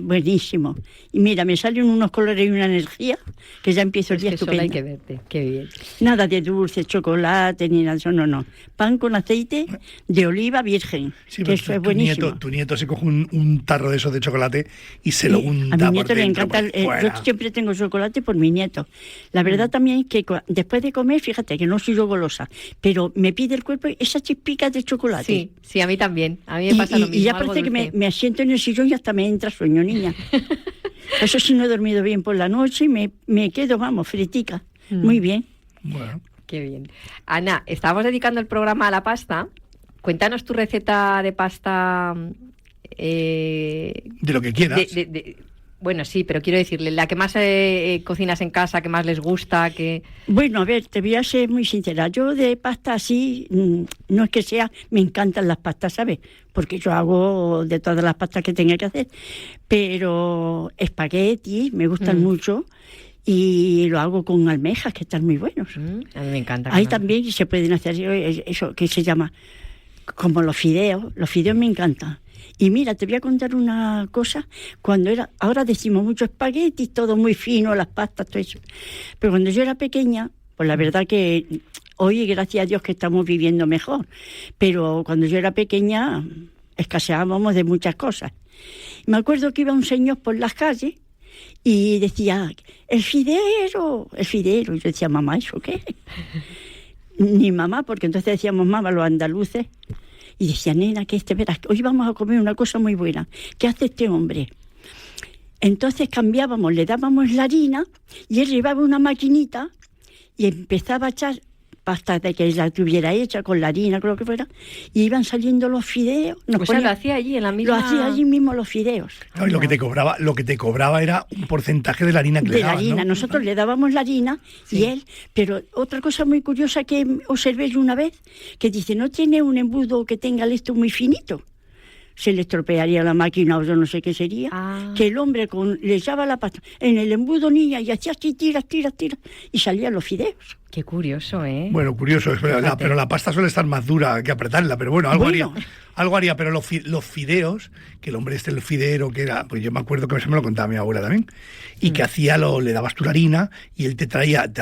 buenísimo. Y mira, me salen unos colores y una energía que ya empiezo el Es día que solo hay estupendo. que verte. Qué bien. Nada de dulce, chocolate, ni nada de eso, no. Pan con aceite de oliva virgen, Sí, que pero eso es buenísimo. tu nieto se coge un tarro de esos de chocolate y se lo unta A mi por nieto le dentro, encanta, por yo fuera. siempre tengo chocolate por mi nieto. La verdad también es que después de comer, fíjate que no soy yo golosa, pero me pide el cuerpo esas chispicas de chocolate. Sí, sí, a mí también. A mí me pasa lo mismo. Y ya algo parece que dulce. me asiento en el sillón y hasta me entra sueño, niña. Eso sí, no he dormido bien por la noche y me quedo, vamos, fritica. Muy bien. Bueno, Qué bien. Ana, estábamos dedicando el programa a la pasta. Cuéntanos tu receta de pasta. de lo que quieras. Bueno, sí, pero quiero decirle, la que más cocinas en casa, que más les gusta, que... Bueno, a ver, te voy a ser muy sincera. Yo de pasta así, no es que sea, me encantan las pastas, ¿sabes? Porque yo hago de todas las pastas que tenga que hacer. Pero espaguetis me gustan mucho y lo hago con almejas, que están muy buenos. A mí me encanta. Ahí también se pueden hacer eso que se llama como los fideos. Los fideos me encantan. Y mira, te voy a contar una cosa. Ahora decimos mucho espaguetis, todo muy fino, las pastas, todo eso. Pero cuando yo era pequeña, pues la verdad que hoy, gracias a Dios, que estamos viviendo mejor. Pero cuando yo era pequeña, escaseábamos de muchas cosas. Me acuerdo que iba un señor por las calles y decía, el fidero. Y yo decía, mamá, ¿eso qué? Ni mamá, porque entonces decíamos mamá los andaluces. Y decía, nena, que verás, hoy vamos a comer una cosa muy buena. ¿Qué hace este hombre? Entonces cambiábamos, le dábamos la harina y él llevaba una maquinita y empezaba a echar pasta de que la tuviera hecha con la harina, con lo que fuera, y iban saliendo los fideos. O sea, lo hacía allí en la misma... Lo hacía allí mismo los fideos. Claro, y lo que te cobraba era un porcentaje de la harina que le De la dabas, harina, ¿no? nosotros le dábamos la harina y él, pero otra cosa muy curiosa que observé yo una vez, que dice, no tiene un embudo que tenga esto muy finito. Se le estropearía la máquina o yo no sé qué sería, que el hombre le echaba la pasta en el embudo, niña, y hacía así, tira, y salían los fideos. Qué curioso, ¿eh? Bueno, curioso, es verdad, pero la pasta suele estar más dura que apretarla, pero bueno, algo haría, pero los fideos, que el hombre el fidero, que era, pues yo me acuerdo que eso me lo contaba mi abuela también, y que hacía, le dabas tu harina, y él te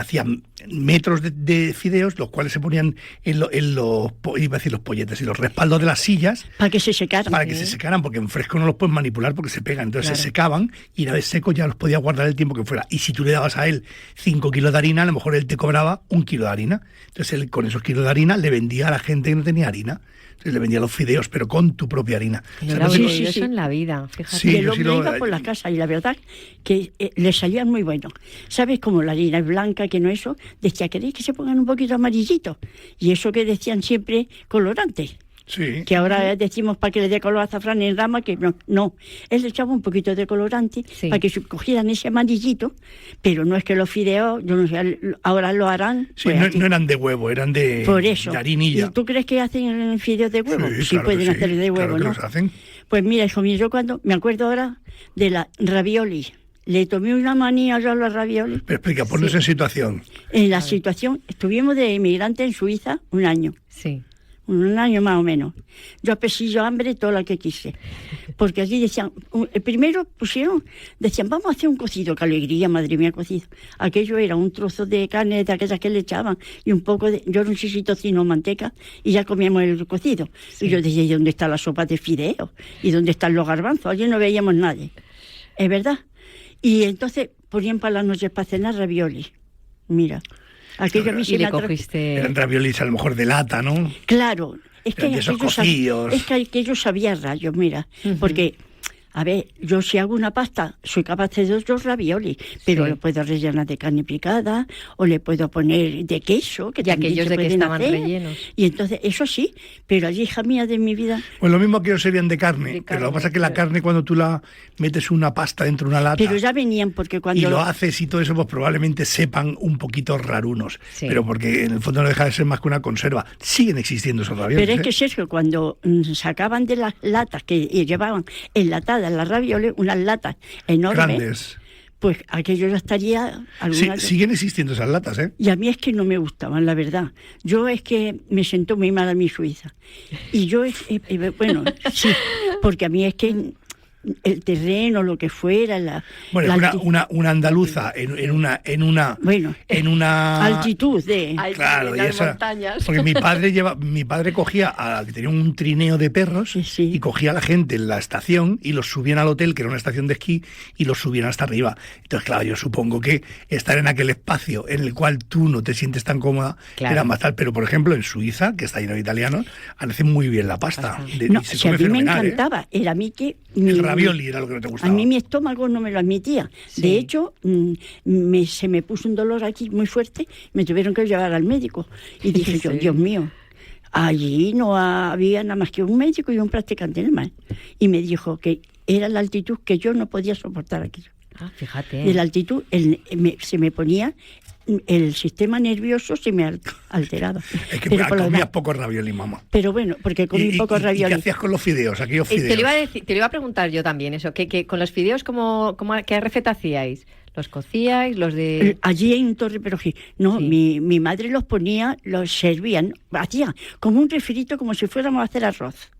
hacía metros de fideos, los cuales se ponían iba a decir los polletes, y los respaldos de las sillas. Para que se secaran. Para que se secaran, porque en fresco no los puedes manipular porque se pegan, entonces se secaban, y una vez secos ya los podía guardar el tiempo que fuera. Y si tú le dabas a él 5 kilos de harina, a lo mejor él te cobraba 1 kilo de harina. Entonces él con esos kilos de harina le vendía a la gente que no tenía harina. Entonces le vendía los fideos, pero con tu propia harina. No lo había oído eso en la vida, fíjate. Sí, y el yo sí hombre iba por la casa y la verdad que le salían muy buenos. ¿Sabes? Como la harina es blanca, que no eso, decía, ¿queréis que se pongan un poquito amarillitos? Y eso que decían siempre, colorante. Sí. Que ahora decimos para que le dé color azafrán en rama, que no. Él le echaba un poquito de colorante para que cogieran ese amarillito, pero no es que los fideos, yo no sé, ahora lo harán. Sí, pues no eran de huevo, eran de harinilla. ¿Y tú crees que hacen fideos de huevo? Sí, claro pueden hacer de huevo, claro ¿no? Que los hacen. Pues mira, hijo mío, yo cuando me acuerdo ahora de la ravioli. Le tomé una manía yo a los raviolis. Pero explica, ponnos en situación. En la situación, estuvimos de inmigrante en Suiza un año. Sí. Un año más o menos. Yo apesillo hambre todo lo que quise. Porque allí decían, primero decían, vamos a hacer un cocido, qué alegría, madre mía, cocido. Aquello era un trozo de carne de aquellas que le echaban y un poco de, yo no sé si tocino o manteca, y ya comíamos el cocido. Sí. Y yo decía, ¿y dónde está la sopa de fideos? ¿Y dónde están los garbanzos? Allí no veíamos nadie. Es verdad. Y entonces ponían para las noches para cenar raviolis. Mira. Aquello a mí y le cogiste... Eran raviolis a lo mejor de lata, ¿no? Claro. Es que aquellos sabía rayos, mira. Porque, a ver, yo si hago una pasta, soy capaz de hacer dos raviolis, pero lo puedo rellenar de carne picada, o le puedo poner de queso, que y aquellos de que estaban hacer. Rellenos. Y entonces, eso sí, pero allí, hija mía, de mi vida... Pues lo mismo que ellos serían de carne, pero lo que pasa es que la carne, cuando tú la metes una pasta dentro de una lata... Pero ya venían, porque cuando... Y lo haces y todo eso, pues probablemente sepan un poquito rarunos, pero porque en el fondo no deja de ser más que una conserva. Siguen existiendo esos raviolis. Pero es que Sergio, cuando sacaban de las latas que llevaban enlatadas las ravioles, unas latas enormes... Grandes. Pues aquello ya estaría... Siguen existiendo esas latas, ¿eh? Y a mí es que no me gustaban, la verdad. Yo es que me sentó muy mal a mi Suiza. Y yo, bueno, sí, porque a mí es que el terreno, lo que fuera... Una andaluza en una altitud de... Claro, en las montañas. Porque mi padre cogía, que tenía un trineo de perros, y cogía a la gente en la estación y los subían al hotel, que era una estación de esquí, y los subían hasta arriba. Entonces, claro, yo supongo que estar en aquel espacio en el cual tú no te sientes tan cómoda era más tal. Pero, por ejemplo, en Suiza, que está lleno de italianos, hacen muy bien la pasta. Si a mí me encantaba, era a mí que... ravioli era lo que no te gustaba. A mí mi estómago no me lo admitía. Sí. De hecho, se me puso un dolor aquí muy fuerte, me tuvieron que llevar al médico. Y dije yo, Dios mío, allí no había nada más que un médico y un practicante nada más. Y me dijo que era la altitud que yo no podía soportar aquello. Ah, fíjate. De la altitud se me ponía... el sistema nervioso se me alteraba. Es que comías poco ravioli, mamá. Pero bueno, porque comí poco ravioli. ¿Y qué hacías con los fideos? Aquellos fideos. Te lo iba a preguntar yo también eso, que con los fideos, ¿qué receta hacíais? ¿Los cocíais? ¿Los de...? Allí en Torre Perojí. No, mi madre los ponía, los servían, hacía como un refrito, como si fuéramos a hacer arroz.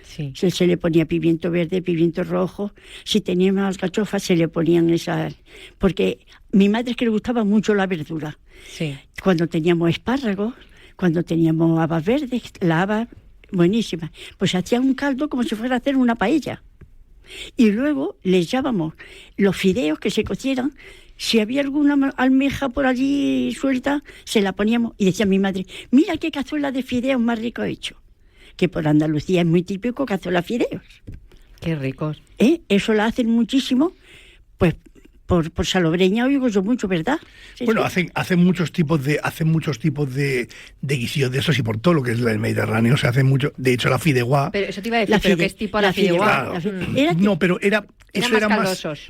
Sí. Se le ponía pimiento verde, pimiento rojo. Si teníamos alcachofas, se le ponían esas... Porque mi madre es que le gustaba mucho la verdura. Sí. Cuando teníamos espárragos, cuando teníamos habas verdes, la haba buenísima, pues hacía un caldo como si fuera a hacer una paella. Y luego le echábamos los fideos que se cocieran. Si había alguna almeja por allí suelta, se la poníamos. Y decía mi madre, mira qué cazuela de fideos más rico he hecho. Que por Andalucía es muy típico cazuela fideos. Qué ricos. Eso la hacen muchísimo, pues por salobreña oigo yo mucho, ¿verdad? Sí, bueno, hacen muchos tipos de guisillos de esos, y por todo lo que es el Mediterráneo se hace mucho. De hecho, la fideuá... Pero eso te iba a decir, ¿pero qué es tipo la fideuá? Claro. No, pero eso era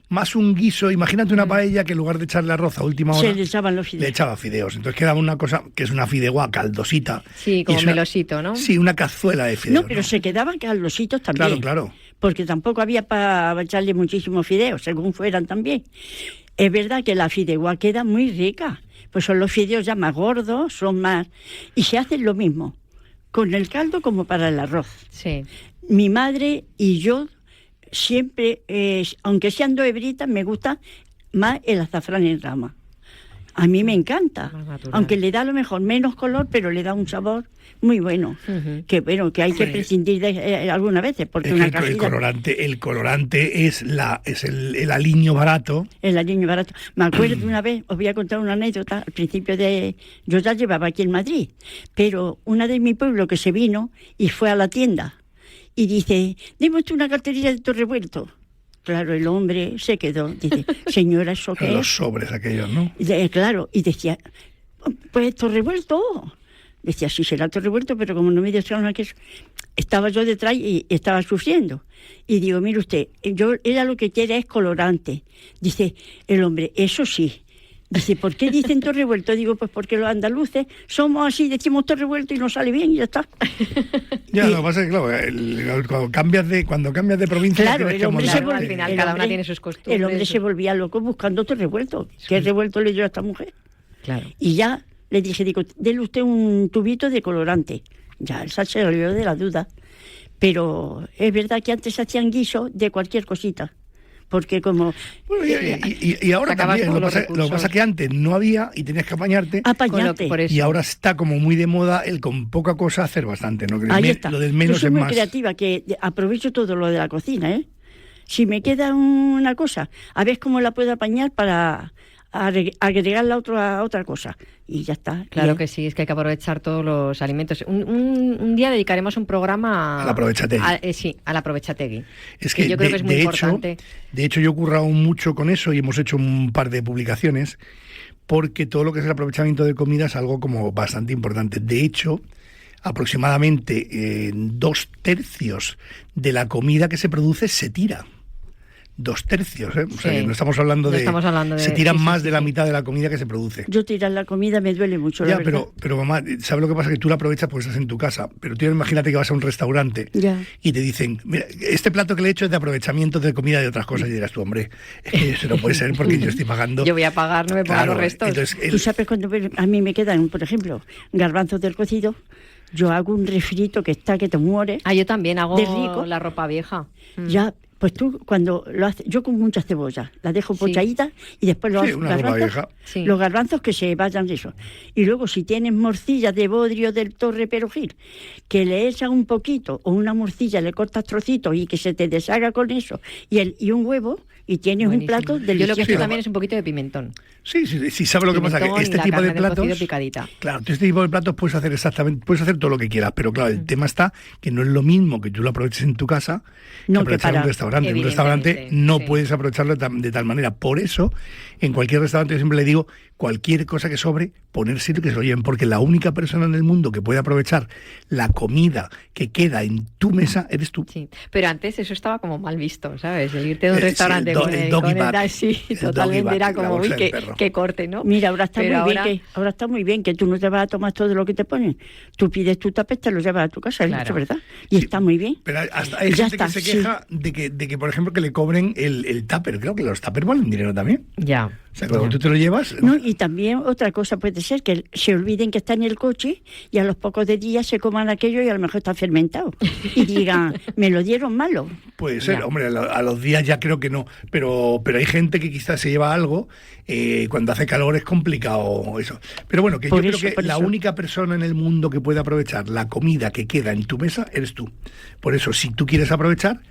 más un guiso. Imagínate una paella que en lugar de echarle arroz a última hora, le echaban los fideos. Le echaba fideos. Entonces quedaba una cosa que es una fideuá caldosita. Sí, como melosito, ¿no? Sí, una cazuela de fideos. No, pero se quedaban caldositos también. Claro. Porque tampoco había para echarle muchísimos fideos, según fueran también. Es verdad que la fideuá queda muy rica. Pues son los fideos ya más gordos, son más... Y se hacen lo mismo, con el caldo como para el arroz. Sí. Mi madre y yo siempre, aunque sean dos hebritas, me gusta más el azafrán en rama. A mí me encanta, aunque le da a lo mejor menos color, pero le da un sabor muy bueno. Que bueno, que hay que prescindir de algunas veces, porque una cajita... el colorante es el aliño barato. El aliño barato. Me acuerdo de una vez, os voy a contar una anécdota, al principio yo ya llevaba aquí en Madrid, pero una de mi pueblo que se vino y fue a la tienda y dice, dime usted una carterilla de Torrevuelto. Claro, el hombre se quedó, dice, señora, ¿eso qué es? Los sobres aquellos, ¿no? Claro, y decía, pues Torrevuelto. Decía, sí, será todo revuelto, pero como no me dejaron queso, estaba yo detrás y estaba sufriendo. Y digo, mire usted, ella lo que quiere es colorante. Dice el hombre, eso sí. Dice, ¿por qué dicen todo revuelto? Digo, pues porque los andaluces somos así, decimos todo revuelto y nos sale bien y ya está. Ya, lo que pasa es que, claro, cuando cambias de provincia... Claro, el hombre se al final cada una tiene sus costumbres. El hombre se volvía loco buscando todo revuelto. Sí. ¿Qué revuelto le dio a esta mujer? Claro. Y ya le dije, digo, déle usted un tubito de colorante. Ya, él se olvidó de la duda. Pero es verdad que antes hacían guiso de cualquier cosita. Porque como... Bueno, y ahora también, lo que pasa es que antes no había y tenías que apañarte. Y ahora está como muy de moda el con poca cosa hacer bastante, ¿no? Ahí está. Lo del menos Yo soy es muy más. creativa, que aprovecho todo lo de la cocina, ¿eh? Si me queda una cosa, a ver cómo la puedo apañar para agregarla a otra cosa. Y ya está. Claro que sí, es que hay que aprovechar todos los alimentos. Un día dedicaremos un programa a la aprovechategui. Sí, a la aprovechategui. Es que yo creo que es muy importante. De hecho, yo he currado mucho con eso y hemos hecho un par de publicaciones, porque todo lo que es el aprovechamiento de comida es algo como bastante importante. De hecho, aproximadamente 2/3 de la comida que se produce se tira. 2/3, ¿eh? O sea, que no estamos hablando de... Se tiran más de la mitad de la comida que se produce. Yo tirar la comida me duele mucho, ya, pero mamá, ¿sabes lo que pasa? Que tú la aprovechas porque estás en tu casa, pero tú imagínate que vas a un restaurante y te dicen, mira, este plato que le he hecho es de aprovechamiento de comida de otras cosas, y dirás tú, hombre, eso no puede ser porque yo estoy pagando... Yo voy a pagar, no me pagan los restos. Entonces, Tú sabes, cuando a mí me quedan, por ejemplo, garbanzos del cocido, yo hago un refrito que te mueres. Yo también hago de rico. La ropa vieja. Ya, pues tú cuando lo haces, yo con mucha cebolla, la dejo pochadita y después los garbanzos que se vayan de eso. Y luego si tienes morcilla de bodrio del torre perejil, que le echas un poquito, o una morcilla le cortas trocitos y que se te deshaga con eso, y un huevo, y tienes un plato delicioso. Yo lo que he hecho también es un poquito de pimentón. Sí, ¿sabes lo que pasa? Que este tipo de platos... Claro, este tipo de platos puedes hacer todo lo que quieras, pero claro, el tema está que no es lo mismo que tú lo aproveches en tu casa que aprovechar un restaurante. En un restaurante no puedes aprovecharlo de tal manera. Por eso, en cualquier restaurante yo siempre le digo, cualquier cosa que sobre, ponérselo y que se lo lleven, porque la única persona en el mundo que puede aprovechar la comida que queda en tu mesa eres tú. Sí, pero antes eso estaba como mal visto, ¿sabes? El irte de un restaurante con el totalmente era como, uy, que corte, ¿no? Mira, ahora está muy bien que tú no te vas a tomar todo lo que te ponen. Tú pides tu tupper, te lo llevas a tu casa, claro. ¿Es verdad? Y está muy bien. Pero hasta hay gente que se queja de que, por ejemplo, que le cobren el tupper. Creo que los tuppers valen dinero también. Ya. O sea, cuando tú te lo llevas... No, y también otra cosa puede ser que se olviden que está en el coche y a los pocos de días se coman aquello y a lo mejor está fermentado. Y digan, me lo dieron malo. Puede ser, hombre, a los días ya creo que no. Pero hay gente que quizás se lleva algo, cuando hace calor es complicado eso. Pero bueno, que yo creo que la única persona en el mundo que puede aprovechar la comida que queda en tu mesa eres tú. Por eso, si tú quieres aprovechar,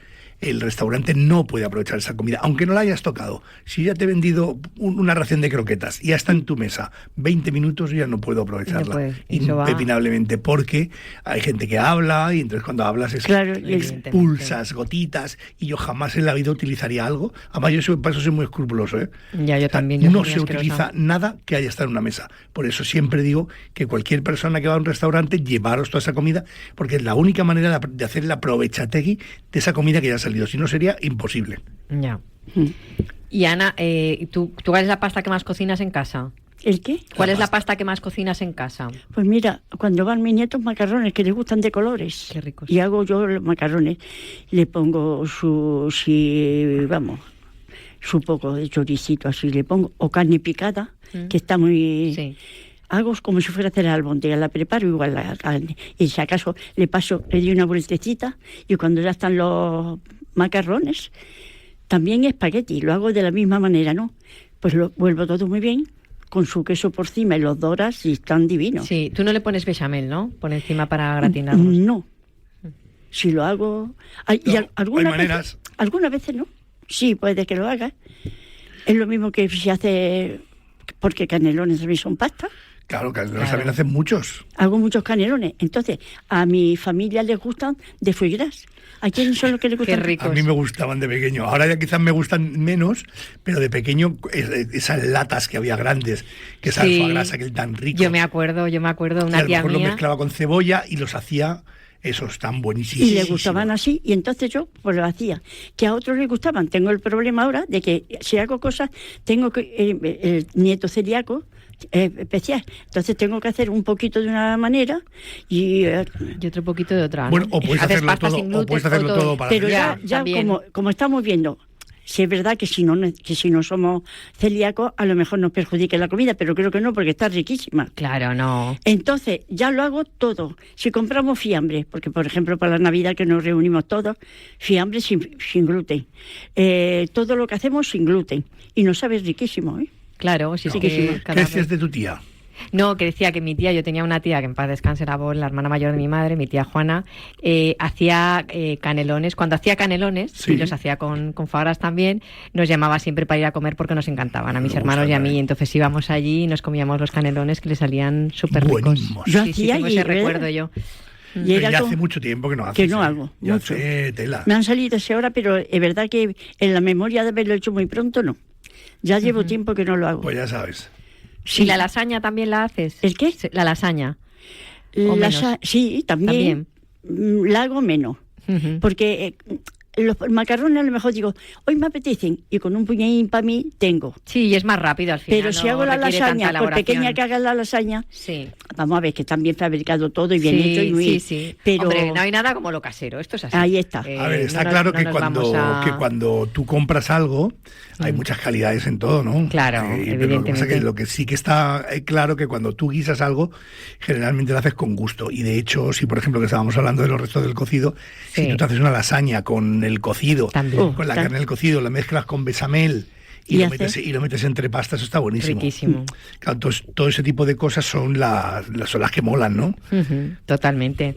el restaurante no puede aprovechar esa comida, aunque no la hayas tocado. Si ya te he vendido una ración de croquetas y ya está en tu mesa 20 minutos, yo ya no puedo aprovecharla impepinablemente, porque hay gente que habla y entonces cuando hablas expulsas gotitas, y yo jamás en la vida utilizaría algo. Además, yo para eso soy muy escrupuloso, ¿eh? Ya, yo también. No se utiliza nada que haya estado en una mesa. Por eso siempre digo que cualquier persona que va a un restaurante, llevaros toda esa comida, porque es la única manera de hacer la aprovechategui de esa comida que ya ha salido. Si no, sería imposible. Ya. Y Ana, ¿tú cuál es la pasta que más cocinas en casa? ¿El qué? ¿Cuál es la pasta que más cocinas en casa? Pues mira, cuando van mis nietos, macarrones, que les gustan de colores. Qué ricos. Y hago yo los macarrones. Le pongo su poco de choricito así, le pongo, o carne picada, que está muy... Sí. Hago como si fuera a hacer la albóndiga, la preparo igual la carne. Y si acaso le doy una vueltecita, y cuando ya están los macarrones, también espagueti, lo hago de la misma manera, ¿no? Pues lo vuelvo todo muy bien, con su queso por encima y los doras y están divinos. Sí, tú no le pones bechamel, ¿no? Por encima para gratinarlos. No. Si lo hago... Algunas veces no. Sí, puede que lo haga. Es lo mismo que si hace... Porque canelones también son pasta. Claro, canelones también hacen muchos. Hago muchos canelones. Entonces, a mi familia les gustan de foie gras. ¿A quién son los que les gustan? Qué ricos. A mí me gustaban de pequeño. Ahora ya quizás me gustan menos, pero de pequeño esas latas que había grandes, que esa foie gras, aquel tan rico. Yo me acuerdo de una tía mía. A lo mejor lo mezclaba con cebolla y los hacía, esos tan buenísimos. Y les gustaban así, y entonces yo pues lo hacía. Que a otros les gustaban. Tengo el problema ahora de que si hago cosas, tengo que el nieto celíaco especial. Entonces tengo que hacer un poquito de una manera y otro poquito de otra, ¿no? Bueno, o puedes hacerlo todo, gluten, puedes hacerlo todo para pero ya como estamos viendo, si es verdad que si no somos celíacos, a lo mejor nos perjudica la comida, pero creo que no, porque está riquísima. Claro, no. Entonces, ya lo hago todo. Si compramos fiambre, porque por ejemplo para la Navidad que nos reunimos todos, fiambre sin gluten. Todo lo que hacemos sin gluten. Y nos sabe riquísimo, ¿eh? Claro, sí, ¿Qué decías de tu tía? No, que decía que mi tía, yo tenía una tía que en paz descanse, la hermana mayor de mi madre, mi tía Juana, hacía canelones. Cuando hacía canelones, y los hacía con foie gras también, nos llamaba siempre para ir a comer porque nos encantaban a mis hermanos y a mí. Entonces íbamos allí y nos comíamos los canelones que le salían súper ricos. Yo hacía tengo ese recuerdo yo. Y ya hace mucho tiempo que no haces. Que no hago. Ya mucho. hace tela. Me han salido ese ahora, pero es verdad que en la memoria de haberlo hecho muy pronto, no. Ya llevo tiempo que no lo hago. Pues ya sabes. Sí. ¿Y la lasaña también la haces? ¿El qué? La lasaña. Sí, también. La hago menos. Porque los macarrones a lo mejor digo, hoy me apetecen, y con un puñadín para mí tengo. Sí, y es más rápido al final. Pero si hago la lasaña, por pequeña que haga la lasaña, vamos a ver que está bien fabricado todo y bien hecho y muy... Sí. Pero hombre, no hay nada como lo casero, esto es así. Ahí está. A ver, está claro que cuando tú compras algo, hay muchas calidades en todo, ¿no? Claro, evidentemente. Pero lo que sí que está claro que cuando tú guisas algo, generalmente lo haces con gusto. Y de hecho, si por ejemplo que estábamos hablando de los restos del cocido, si tú te haces una lasaña con el cocido, con la carne del cocido, la mezclas con bechamel y lo metes entre pastas, eso está buenísimo. Riquísimo. Claro, todo ese tipo de cosas son las que molan, ¿no? Totalmente.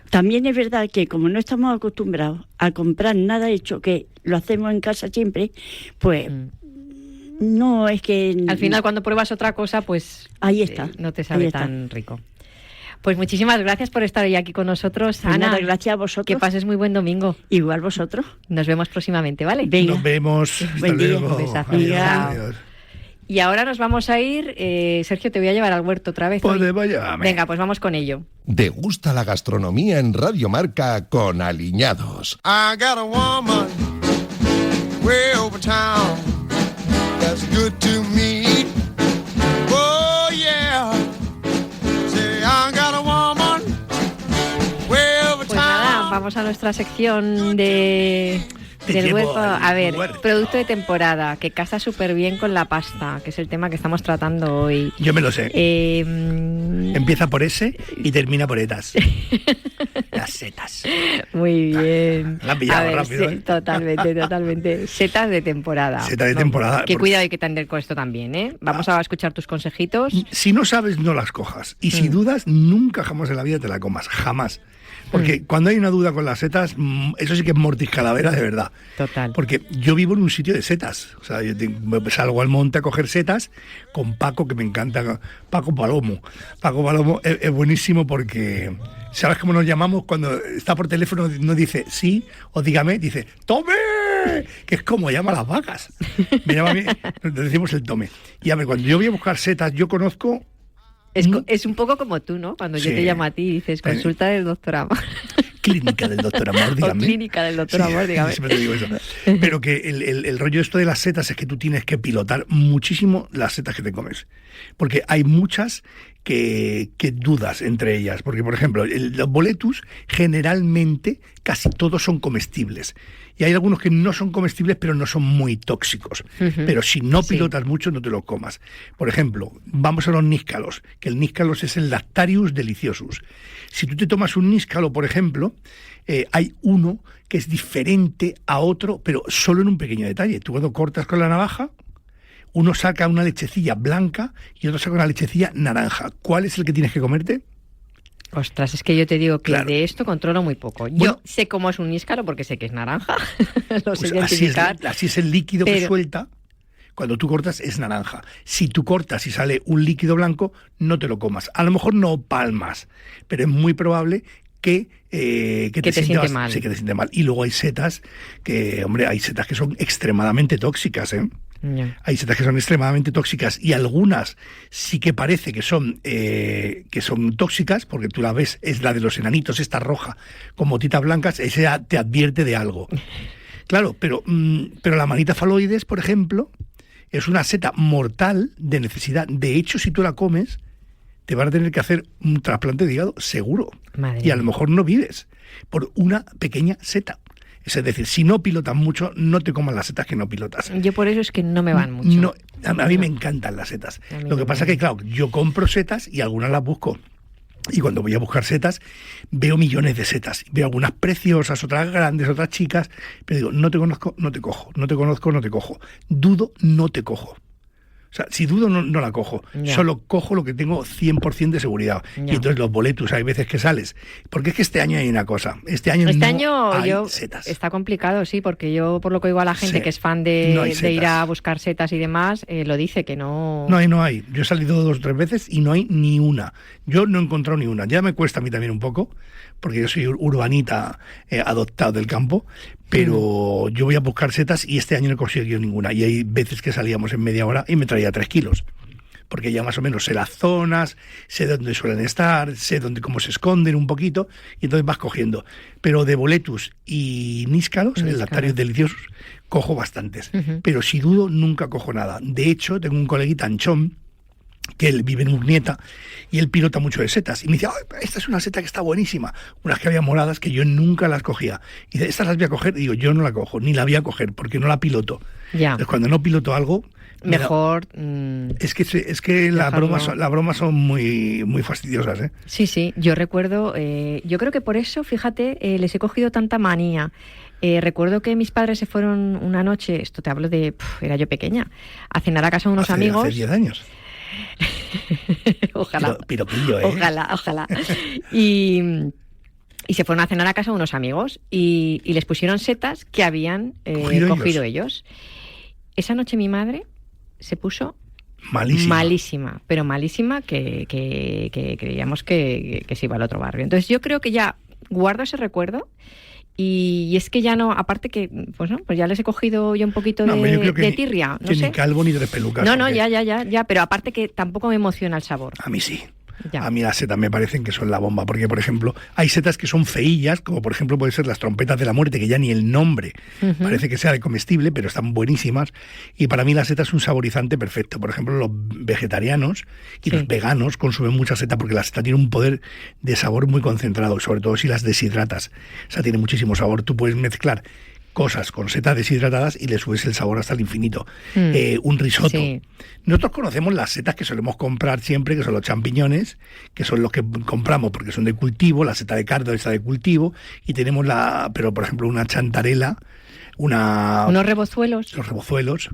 También es verdad que como no estamos acostumbrados a comprar nada hecho, que lo hacemos en casa siempre, pues no es que... Al final cuando pruebas otra cosa, pues ahí está, no te sabe tan rico. Pues muchísimas gracias por estar hoy aquí con nosotros, pues Ana. Nada, gracias a vosotros. Que pases muy buen domingo. Igual vosotros. Nos vemos próximamente, ¿vale? Venga. Nos vemos. Buen día. Un besazo. Adiós. Y ahora nos vamos a ir, Sergio, te voy a llevar al huerto otra vez. Pues llévame. Venga, pues vamos con ello. Degusta la gastronomía en Radio Marca con Aliñados. I got a woman way over town that's good to me. Oh yeah. Say I got a woman way over town. Pues nada, vamos a nuestra sección del huerto. A ver, producto de temporada, que casa súper bien con la pasta, que es el tema que estamos tratando hoy. Yo me lo sé. Empieza por S y termina por etas. Las setas. Muy bien. La han pillado rápido. Totalmente. Setas de temporada. Setas de temporada. Que cuidado, hay que tener con esto también, ¿eh? Vamos a escuchar tus consejitos. Si no sabes, no las cojas. Y si dudas, nunca jamás en la vida te la comas. Jamás. Porque cuando hay una duda con las setas, eso sí que es mortis calavera de verdad. Total. Porque yo vivo en un sitio de setas. O sea, yo salgo al monte a coger setas con Paco, que me encanta. Paco Palomo. Paco Palomo es buenísimo porque... ¿Sabes cómo nos llamamos? Cuando está por teléfono no dice sí o dígame, dice ¡tome! Que es como llama a las vacas. Me llama a mí, le decimos el tome. Y a ver, cuando yo voy a buscar setas, yo conozco... Es un poco como tú, ¿no? Cuando yo te llamo a ti y dices, consulta del doctor Amor. Clínica del doctor Amor, dígame. O clínica del doctor Amor, dígame. Siempre te digo eso. Pero que el rollo esto de las setas es que tú tienes que pilotar muchísimo las setas que te comes. Porque hay muchas que dudas entre ellas. Porque, por ejemplo, los boletus generalmente casi todos son comestibles. Y hay algunos que no son comestibles, pero no son muy tóxicos. Pero si no pilotas mucho, no te lo comas. Por ejemplo, vamos a los níscalos, que el níscalos es el Lactarius deliciosus. Si tú te tomas un níscalo, por ejemplo, hay uno que es diferente a otro, pero solo en un pequeño detalle. Tú cuando cortas con la navaja, uno saca una lechecilla blanca y otro saca una lechecilla naranja. ¿Cuál es el que tienes que comerte? Ostras, es que yo te digo que claro. De esto controlo muy poco. Bueno, yo sé cómo es un níscalo porque sé que es naranja, lo sé pues identificar. así es el líquido que suelta Cuando tú cortas es naranja. Si tú cortas y sale un líquido blanco, no te lo comas. A lo mejor no palmas, pero es muy probable que te siente mal. Sí, que te siente mal. Y luego hay setas que son extremadamente tóxicas, ¿eh? Yeah. Hay setas que son extremadamente tóxicas y algunas sí que parece que son tóxicas, porque tú la ves, es la de los enanitos, esta roja, con motitas blancas, esa te advierte de algo. Claro, pero la manita faloides, por ejemplo, es una seta mortal de necesidad. De hecho, si tú la comes, te van a tener que hacer un trasplante de hígado seguro. Madre y a lo mejor no vives por una pequeña seta. Es decir, si no pilotas mucho, no te comas las setas que no pilotas. Yo por eso es que no me van mucho. No, a mí me encantan las setas. Lo que pasa es que, claro, yo compro setas y algunas las busco. Y cuando voy a buscar setas, veo millones de setas. Veo algunas preciosas, otras grandes, otras chicas. Pero digo, no te conozco, no te cojo. No te conozco, no te cojo. Dudo, no te cojo. O sea, si dudo, no la cojo. Ya. Solo cojo lo que tengo 100% de seguridad. Ya. Y entonces los boletus, hay veces que sales. Porque es que este año hay una cosa. Este año hay setas. Está complicado, sí, porque yo, por lo que oigo a la gente que es fan de ir a buscar setas y demás, lo dice, que no... No hay. Yo he salido 2 o 3 veces y no hay ni una. Yo no he encontrado ni una. Ya me cuesta a mí también un poco, porque yo soy urbanita adoptado del campo, pero yo voy a buscar setas y este año no he conseguido ninguna. Y hay veces que salíamos en media hora y me traía 3 kilos. Porque ya más o menos sé las zonas, sé dónde suelen estar, sé cómo se esconden un poquito, y entonces vas cogiendo. Pero de boletus y níscalos, lactarios deliciosos, cojo bastantes. Pero si dudo, nunca cojo nada. De hecho, tengo un coleguita anchón, que él vive en Urnieta y él pilota mucho de setas y me dice, esta es una seta que está buenísima, unas que había moradas que yo nunca las cogía, y dice, estas las voy a coger, y digo, yo no la cojo, ni la voy a coger porque no la piloto. Entonces cuando no piloto algo mejor es que las bromas son muy muy fastidiosas, ¿eh? Sí, yo recuerdo, yo creo que por eso, fíjate, les he cogido tanta manía. Recuerdo que mis padres se fueron una noche, esto te hablo de, era yo pequeña, a cenar a casa de unos amigos. Hace 10 años. Ojalá. Piropillo, ¿eh? Ojalá. Y se fueron a cenar a casa de unos amigos y les pusieron setas que habían cogido ellos. Esa noche mi madre se puso malísima, pero malísima que creíamos que se iba al otro barrio. Entonces yo creo que ya guardo ese recuerdo. Y es que ya no, aparte que, pues ya les he cogido yo un poquito de tirria. No sé. Ni calvo ni 3 pelucas. No, ya, pero aparte que tampoco me emociona el sabor. A mí sí. Ya. A mí las setas me parecen que son la bomba, porque por ejemplo hay setas que son feillas, como por ejemplo puede ser las trompetas de la muerte, que ya ni el nombre parece que sea de comestible, pero están buenísimas, y para mí la seta es un saborizante perfecto. Por ejemplo, los vegetarianos y los veganos consumen mucha seta porque la seta tiene un poder de sabor muy concentrado, sobre todo si las deshidratas. O sea, tiene muchísimo sabor. Tú puedes mezclar cosas con setas deshidratadas y le subes el sabor hasta el infinito. Un risotto. Sí. Nosotros conocemos las setas que solemos comprar siempre, que son los champiñones, que son los que compramos porque son de cultivo, la seta de cardo está de cultivo, y tenemos pero por ejemplo una chantarela, unos rebozuelos. Los rebozuelos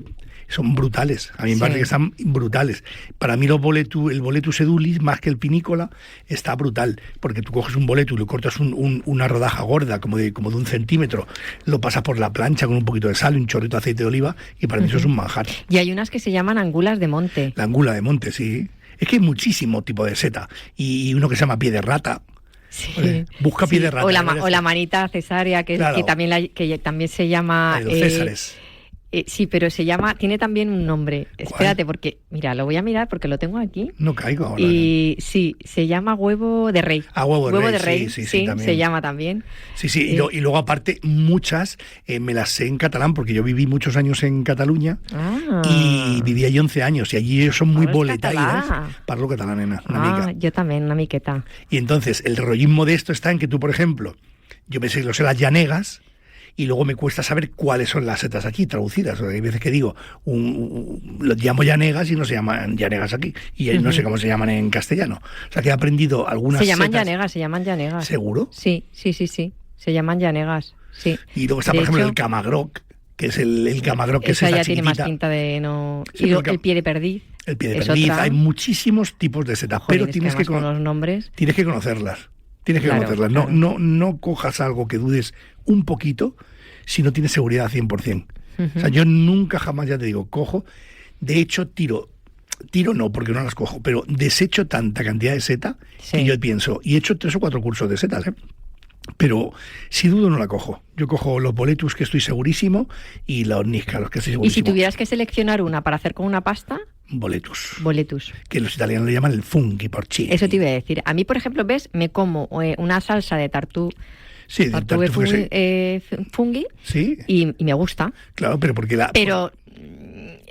son brutales, a mí me parece que están brutales. Para mí el boletus edulis, más que el pinícola, está brutal, porque tú coges un boletus, le cortas una rodaja gorda, como de 1 centímetro, lo pasas por la plancha con un poquito de sal, un chorrito de aceite de oliva, y para mí eso es un manjar. Y hay unas que se llaman angulas de monte. La angula de monte, sí. Es que hay muchísimo tipo de seta, y uno que se llama pie de rata. Sí. Busca pie de rata. O la manita cesárea, que también se llama... Los césares. Sí, pero tiene también un nombre. ¿Cuál? Espérate, porque, mira, lo voy a mirar porque lo tengo aquí. No caigo ahora. Y sí, se llama huevo de rey. Huevo de rey, sí, también. Se llama también. Sí. Y luego aparte, muchas me las sé en catalán, porque yo viví muchos años en Cataluña y viví allí 11 años, y allí ellos son muy boletaires. Parlo catalán, nena, una mica. Yo también, una miqueta. Y entonces, el rollismo de esto está en que tú, por ejemplo, yo me sé las llanegas, y luego me cuesta saber cuáles son las setas aquí traducidas. O sea, hay veces que digo, lo llamo llanegas y no se llaman llanegas aquí, y no sé cómo se llaman en castellano. O sea, que he aprendido algunas se llaman setas. Se llaman llanegas. ¿Seguro? Sí. Se llaman llanegas, sí. Y luego está, por ejemplo, el camagroc, que es el camagroc, que es esa ya chiquitita. Tiene más pinta de no... Sí, y el pie de perdiz. El pie de perdiz. Hay muchísimos tipos de setas, pero tienes que con los nombres. Tienes que conocerlas. Conocerlas. Claro. No cojas algo que dudes un poquito si no tienes seguridad 100%. O sea, yo nunca jamás, ya te digo, cojo. De hecho, tiro no, porque no las cojo, pero desecho tanta cantidad de seta que yo pienso, y he hecho 3 o 4 cursos de setas, pero si dudo no la cojo. Yo cojo los boletus, que estoy segurísimo, y los níscaros, que estoy segurísimo. ¿Y si tuvieras que seleccionar una para hacer con una pasta? Boletus. Que los italianos le llaman el funghi porcini. Eso te iba a decir. A mí, por ejemplo, ¿ves? Me como una salsa de tartuffe. Sí, de tartuffe funghi. Sí. Y me gusta. Claro, pero porque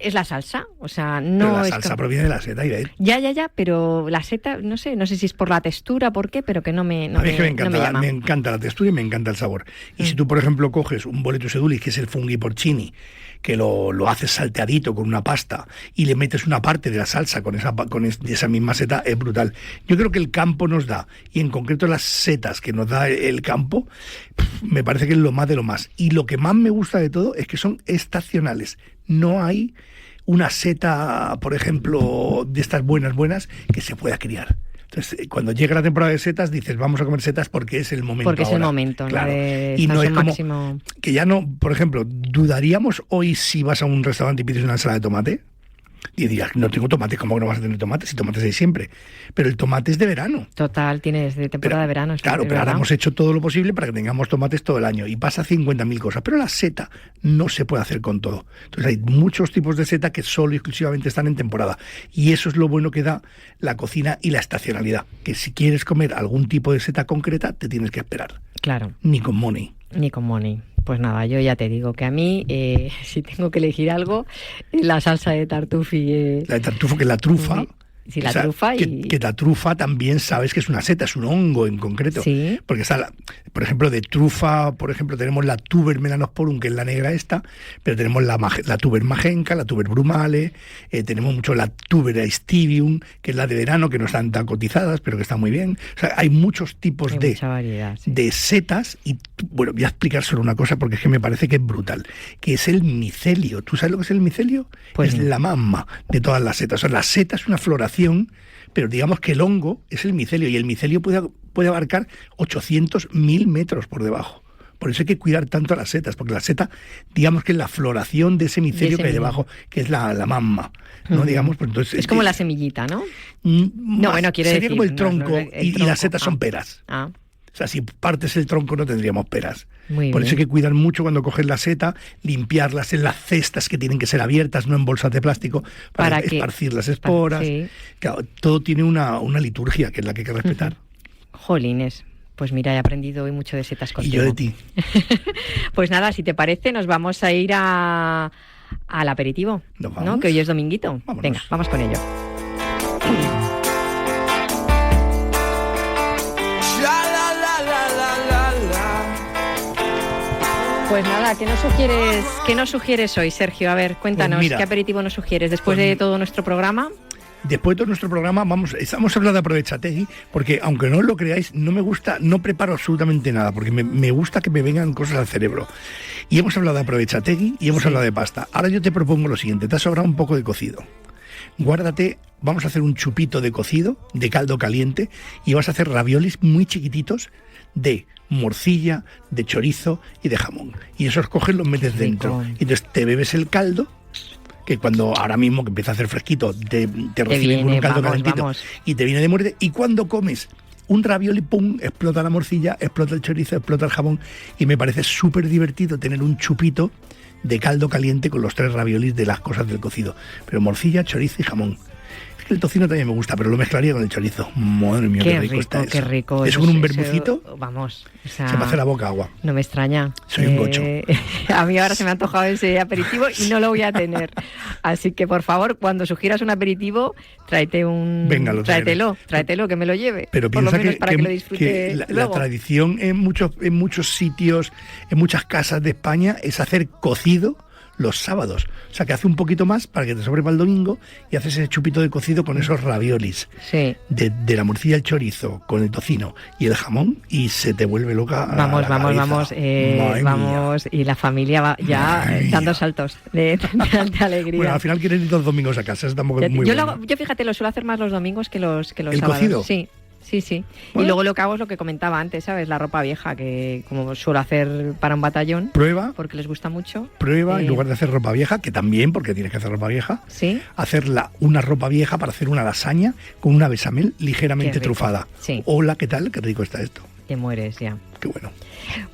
es la salsa, o sea, no pero la es... salsa proviene de la seta, Iber. Ya, pero la seta, no sé si es por la textura, por qué, pero que no me a mí me encanta, no me llama. Me encanta la textura y me encanta el sabor. Y si tú, por ejemplo, coges un boletus edulis, que es el funghi porcini, que lo haces salteadito con una pasta y le metes una parte de la salsa con esa misma seta, es brutal. Yo creo que el campo nos da, y en concreto las setas que nos da el campo, me parece que es lo más de lo más. Y lo que más me gusta de todo es que son estacionales. No hay una seta, por ejemplo, de estas buenas, que se pueda criar. Entonces, cuando llega la temporada de setas, dices, vamos a comer setas porque es el momento. Porque ahora. Es el momento, claro. Y no es como máximo... que ya no, por ejemplo, ¿dudaríamos hoy si vas a un restaurante y pides una ensalada de tomate? Y dirías, no tengo tomates, ¿cómo que no vas a tener tomates? Si tomates hay siempre. Pero el tomate es de verano. Total, tienes de temporada de verano. Claro, pero ahora hemos hecho todo lo posible para que tengamos tomates todo el año. Y pasa 50.000 cosas. Pero la seta no se puede hacer con todo. Entonces hay muchos tipos de seta que solo y exclusivamente están en temporada. Y eso es lo bueno que da la cocina y la estacionalidad. Que si quieres comer algún tipo de seta concreta, te tienes que esperar. Claro. Ni con money. Pues nada, yo ya te digo que a mí, si tengo que elegir algo, la salsa de tartuffi. La de tartufo, que es la trufa. Sí, la trufa que la trufa también sabes que es una seta, es un hongo en concreto. Sí. Porque está, por ejemplo, de trufa, por ejemplo, tenemos la tuber melanosporum, que es la negra esta, pero tenemos la tuber magenta, la tuber brumale, tenemos mucho la tuber aestivium, que es la de verano, que no están tan cotizadas, pero que está muy bien. O sea, hay muchos tipos mucha variedad, sí. de setas, y bueno, voy a explicar solo una cosa porque es que me parece que es brutal, que es el micelio. ¿Tú sabes lo que es el micelio? Pues es la mamá de todas las setas. O sea, la seta es una floración, pero digamos que el hongo es el micelio, y el micelio puede abarcar 800.000 metros por debajo. Por eso hay que cuidar tanto a las setas, porque la seta, digamos que es la floración de ese micelio que hay debajo, que es la mamma, ¿no? Digamos, pues entonces, es como la semillita, ¿no? No, bueno, quiere sería decir, como el tronco, el y las setas son peras. O sea, si partes el tronco no tendríamos peras. Por eso hay que cuidar mucho cuando coges la seta, limpiarlas en las cestas que tienen que ser abiertas, no en bolsas de plástico, para esparcir las esporas. Sí. Claro, todo tiene una liturgia que es la que hay que respetar. Jolines. Pues mira, he aprendido hoy mucho de setas contigo. Y yo de ti. Pues nada, si te parece, nos vamos a ir al aperitivo, ¿no? Que hoy es dominguito. Vámonos. Venga, vamos con ello. Pues nada, ¿qué nos sugieres hoy, Sergio? A ver, cuéntanos, pues mira, ¿qué aperitivo nos sugieres después de todo nuestro programa? Después de todo nuestro programa estamos hablando de Aprovechategui, porque aunque no lo creáis, no preparo absolutamente nada, porque me gusta que me vengan cosas al cerebro. Y hemos hablado de Aprovechategui y hemos hablado de pasta. Ahora yo te propongo lo siguiente, te ha sobrado un poco de cocido. Guárdate, vamos a hacer un chupito de cocido, de caldo caliente, y vas a hacer raviolis muy chiquititos de morcilla, de chorizo y de jamón. Y esos coges, los metes dentro. Y entonces te bebes el caldo, que cuando ahora mismo que empieza a hacer fresquito, te reciben con un caldo calentito y te viene de muerte. Y cuando comes un ravioli, pum, explota la morcilla, explota el chorizo, explota el jamón. Y me parece súper divertido tener un chupito de caldo caliente con los 3 raviolis de las cosas del cocido. Pero morcilla, chorizo y jamón. El tocino también me gusta, pero lo mezclaría con el chorizo. Madre mía, qué rico está eso. Qué rico. ¿Es con un vermucito? Vamos. O sea, se me hace la boca agua. No me extraña. Soy un gocho. A mí ahora se me ha antojado ese aperitivo y no lo voy a tener. Así que, por favor, cuando sugieras un aperitivo, tráete un... Venga, tráetelo, que me lo lleve. Pero por lo menos para que lo disfrute que la tradición en muchos sitios, en muchas casas de España, es hacer cocido los sábados. O sea, que hace un poquito más para que te sobre para el domingo y haces ese chupito de cocido con esos raviolis. Sí. De la morcilla, el chorizo, con el tocino y el jamón, y se te vuelve loca. Vamos. Y la familia va ya dando saltos de alegría. Bueno, al final quieren ir 2 domingos a casa, eso tampoco es muy bueno. Yo fíjate, lo suelo hacer más los domingos que los sábados. ¿El cocido? Sí. Sí, sí. Bueno. Y luego lo que hago es lo que comentaba antes, ¿sabes? La ropa vieja, que como suelo hacer para un batallón. Prueba. Porque les gusta mucho. En lugar de hacer ropa vieja, que también, porque tienes que hacer ropa vieja, ¿sí? Hacerla una ropa vieja para hacer una lasaña con una bechamel ligeramente trufada. Sí. Hola, ¿qué tal? Qué rico está esto. Te mueres ya. Qué bueno.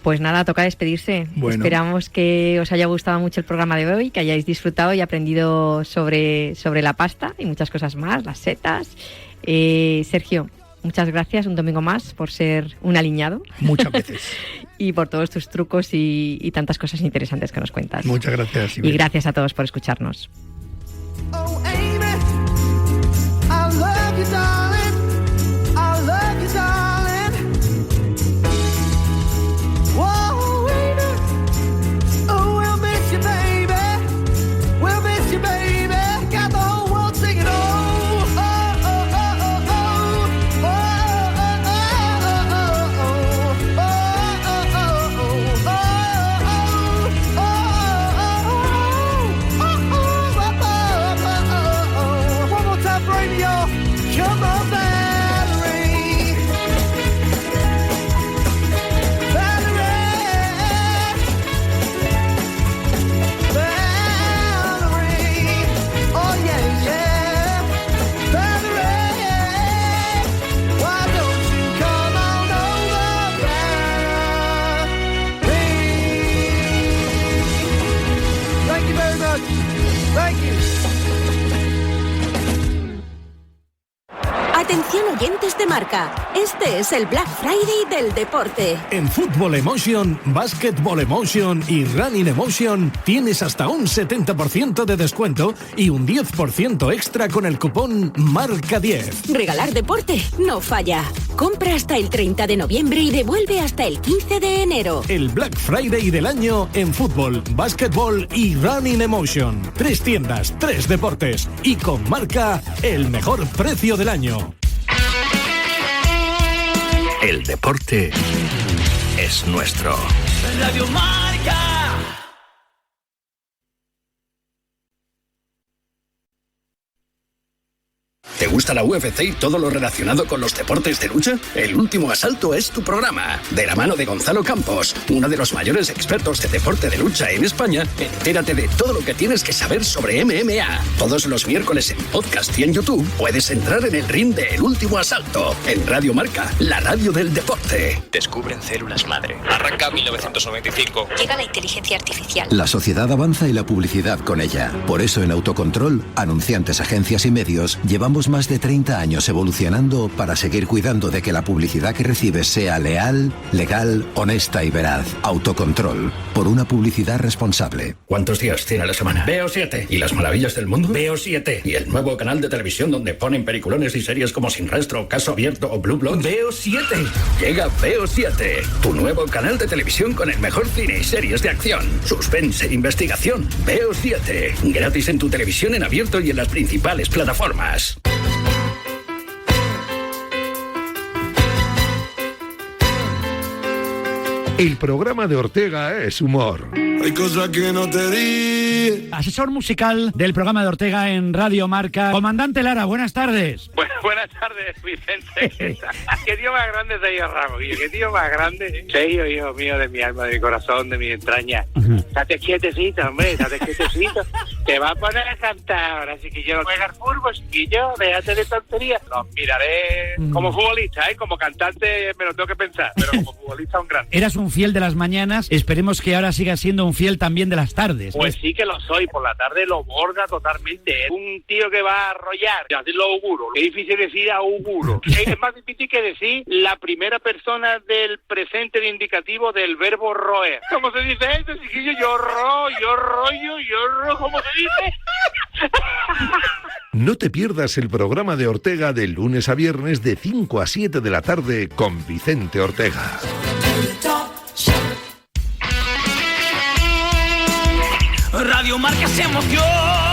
Pues nada, toca despedirse. Bueno. Esperamos que os haya gustado mucho el programa de hoy, que hayáis disfrutado y aprendido sobre la pasta y muchas cosas más, las setas. Sergio, muchas gracias un domingo más por ser un aliñado. Muchas veces. Y por todos tus trucos y tantas cosas interesantes que nos cuentas. Muchas gracias. Y gracias a todos por escucharnos. Oh, Amy, I love you, darling. I love you, darling. Whoa, Amy. Oh, we'll miss you, baby. We'll miss you, baby. Got the whole world singing, oh, oh, oh, oh, oh, oh, oh, come on, Valerie. Valerie. Oh, yeah, yeah. Valerie. Why don't you come on over, Valerie? Thank you very much. Thank you. Atención oyentes de Marca, este es el Black Friday del deporte. En Fútbol Emotion, Basketball Emotion y Running Emotion tienes hasta un 70% de descuento y un 10% extra con el cupón MARCA10. Regalar deporte no falla. Compra hasta el 30 de noviembre y devuelve hasta el 15 de enero. El Black Friday del año en Fútbol, Basketball y Running Emotion. 3 tiendas, 3 deportes y con Marca el mejor precio del año. El deporte es nuestro. Radio Marca. ¿Te gusta la UFC y todo lo relacionado con los deportes de lucha? El Último Asalto es tu programa. De la mano de Gonzalo Campos, uno de los mayores expertos de deporte de lucha en España, entérate de todo lo que tienes que saber sobre MMA. Todos los miércoles en podcast y en YouTube puedes entrar en el ring de El Último Asalto, en Radio Marca, la radio del deporte. Descubren células madre. Arranca 1995. Llega la inteligencia artificial. La sociedad avanza y la publicidad con ella. Por eso en Autocontrol, anunciantes, agencias y medios, llevamos más de 30 años evolucionando para seguir cuidando de que la publicidad que recibes sea leal, legal, honesta y veraz. Autocontrol, por una publicidad responsable. ¿Cuántos días tiene la semana? Veo 7. ¿Y las maravillas del mundo? Veo 7. ¿Y el nuevo canal de televisión donde ponen peliculones y series como Sin Rastro, Caso Abierto o Blue Bloods? Veo 7. Llega Veo 7, tu nuevo canal de televisión con el mejor cine y series de acción, suspense e investigación. Veo 7. Gratis en tu televisión en abierto y en las principales plataformas. El programa de Ortega es humor. Hay cosas que no te di. Asesor musical del programa de Ortega en Radio Marca. Comandante Lara, buenas tardes. Buenas tardes, Vicente. Qué tío más grande te ha Ramos, qué tío más grande. Serio, hijo mío, de mi alma, de mi corazón, de mi entraña. Estate quietecito, hombre, estate quietecito. Te va a poner a cantar ahora, así que yo juegar fútbol, y yo, déjate de tonterías. Los miraré como futbolista, como cantante me lo tengo que pensar, pero como futbolista un grande. Eras un fiel de las mañanas, esperemos que ahora sigas siendo un fiel también de las tardes. Pues sí que lo soy, por la tarde lo borda totalmente. Es un tío que va a arrollar, así lo auguro. Es difícil decir auguro. Es más difícil que decir la primera persona del presente de indicativo del verbo roer. ¿Cómo se dice eso, chiquillo? Yo rollo, ¿cómo se dice? No te pierdas el programa de Ortega de lunes a viernes de 5 a 7 de la tarde con Vicente Ortega. Radio Marca se emoción.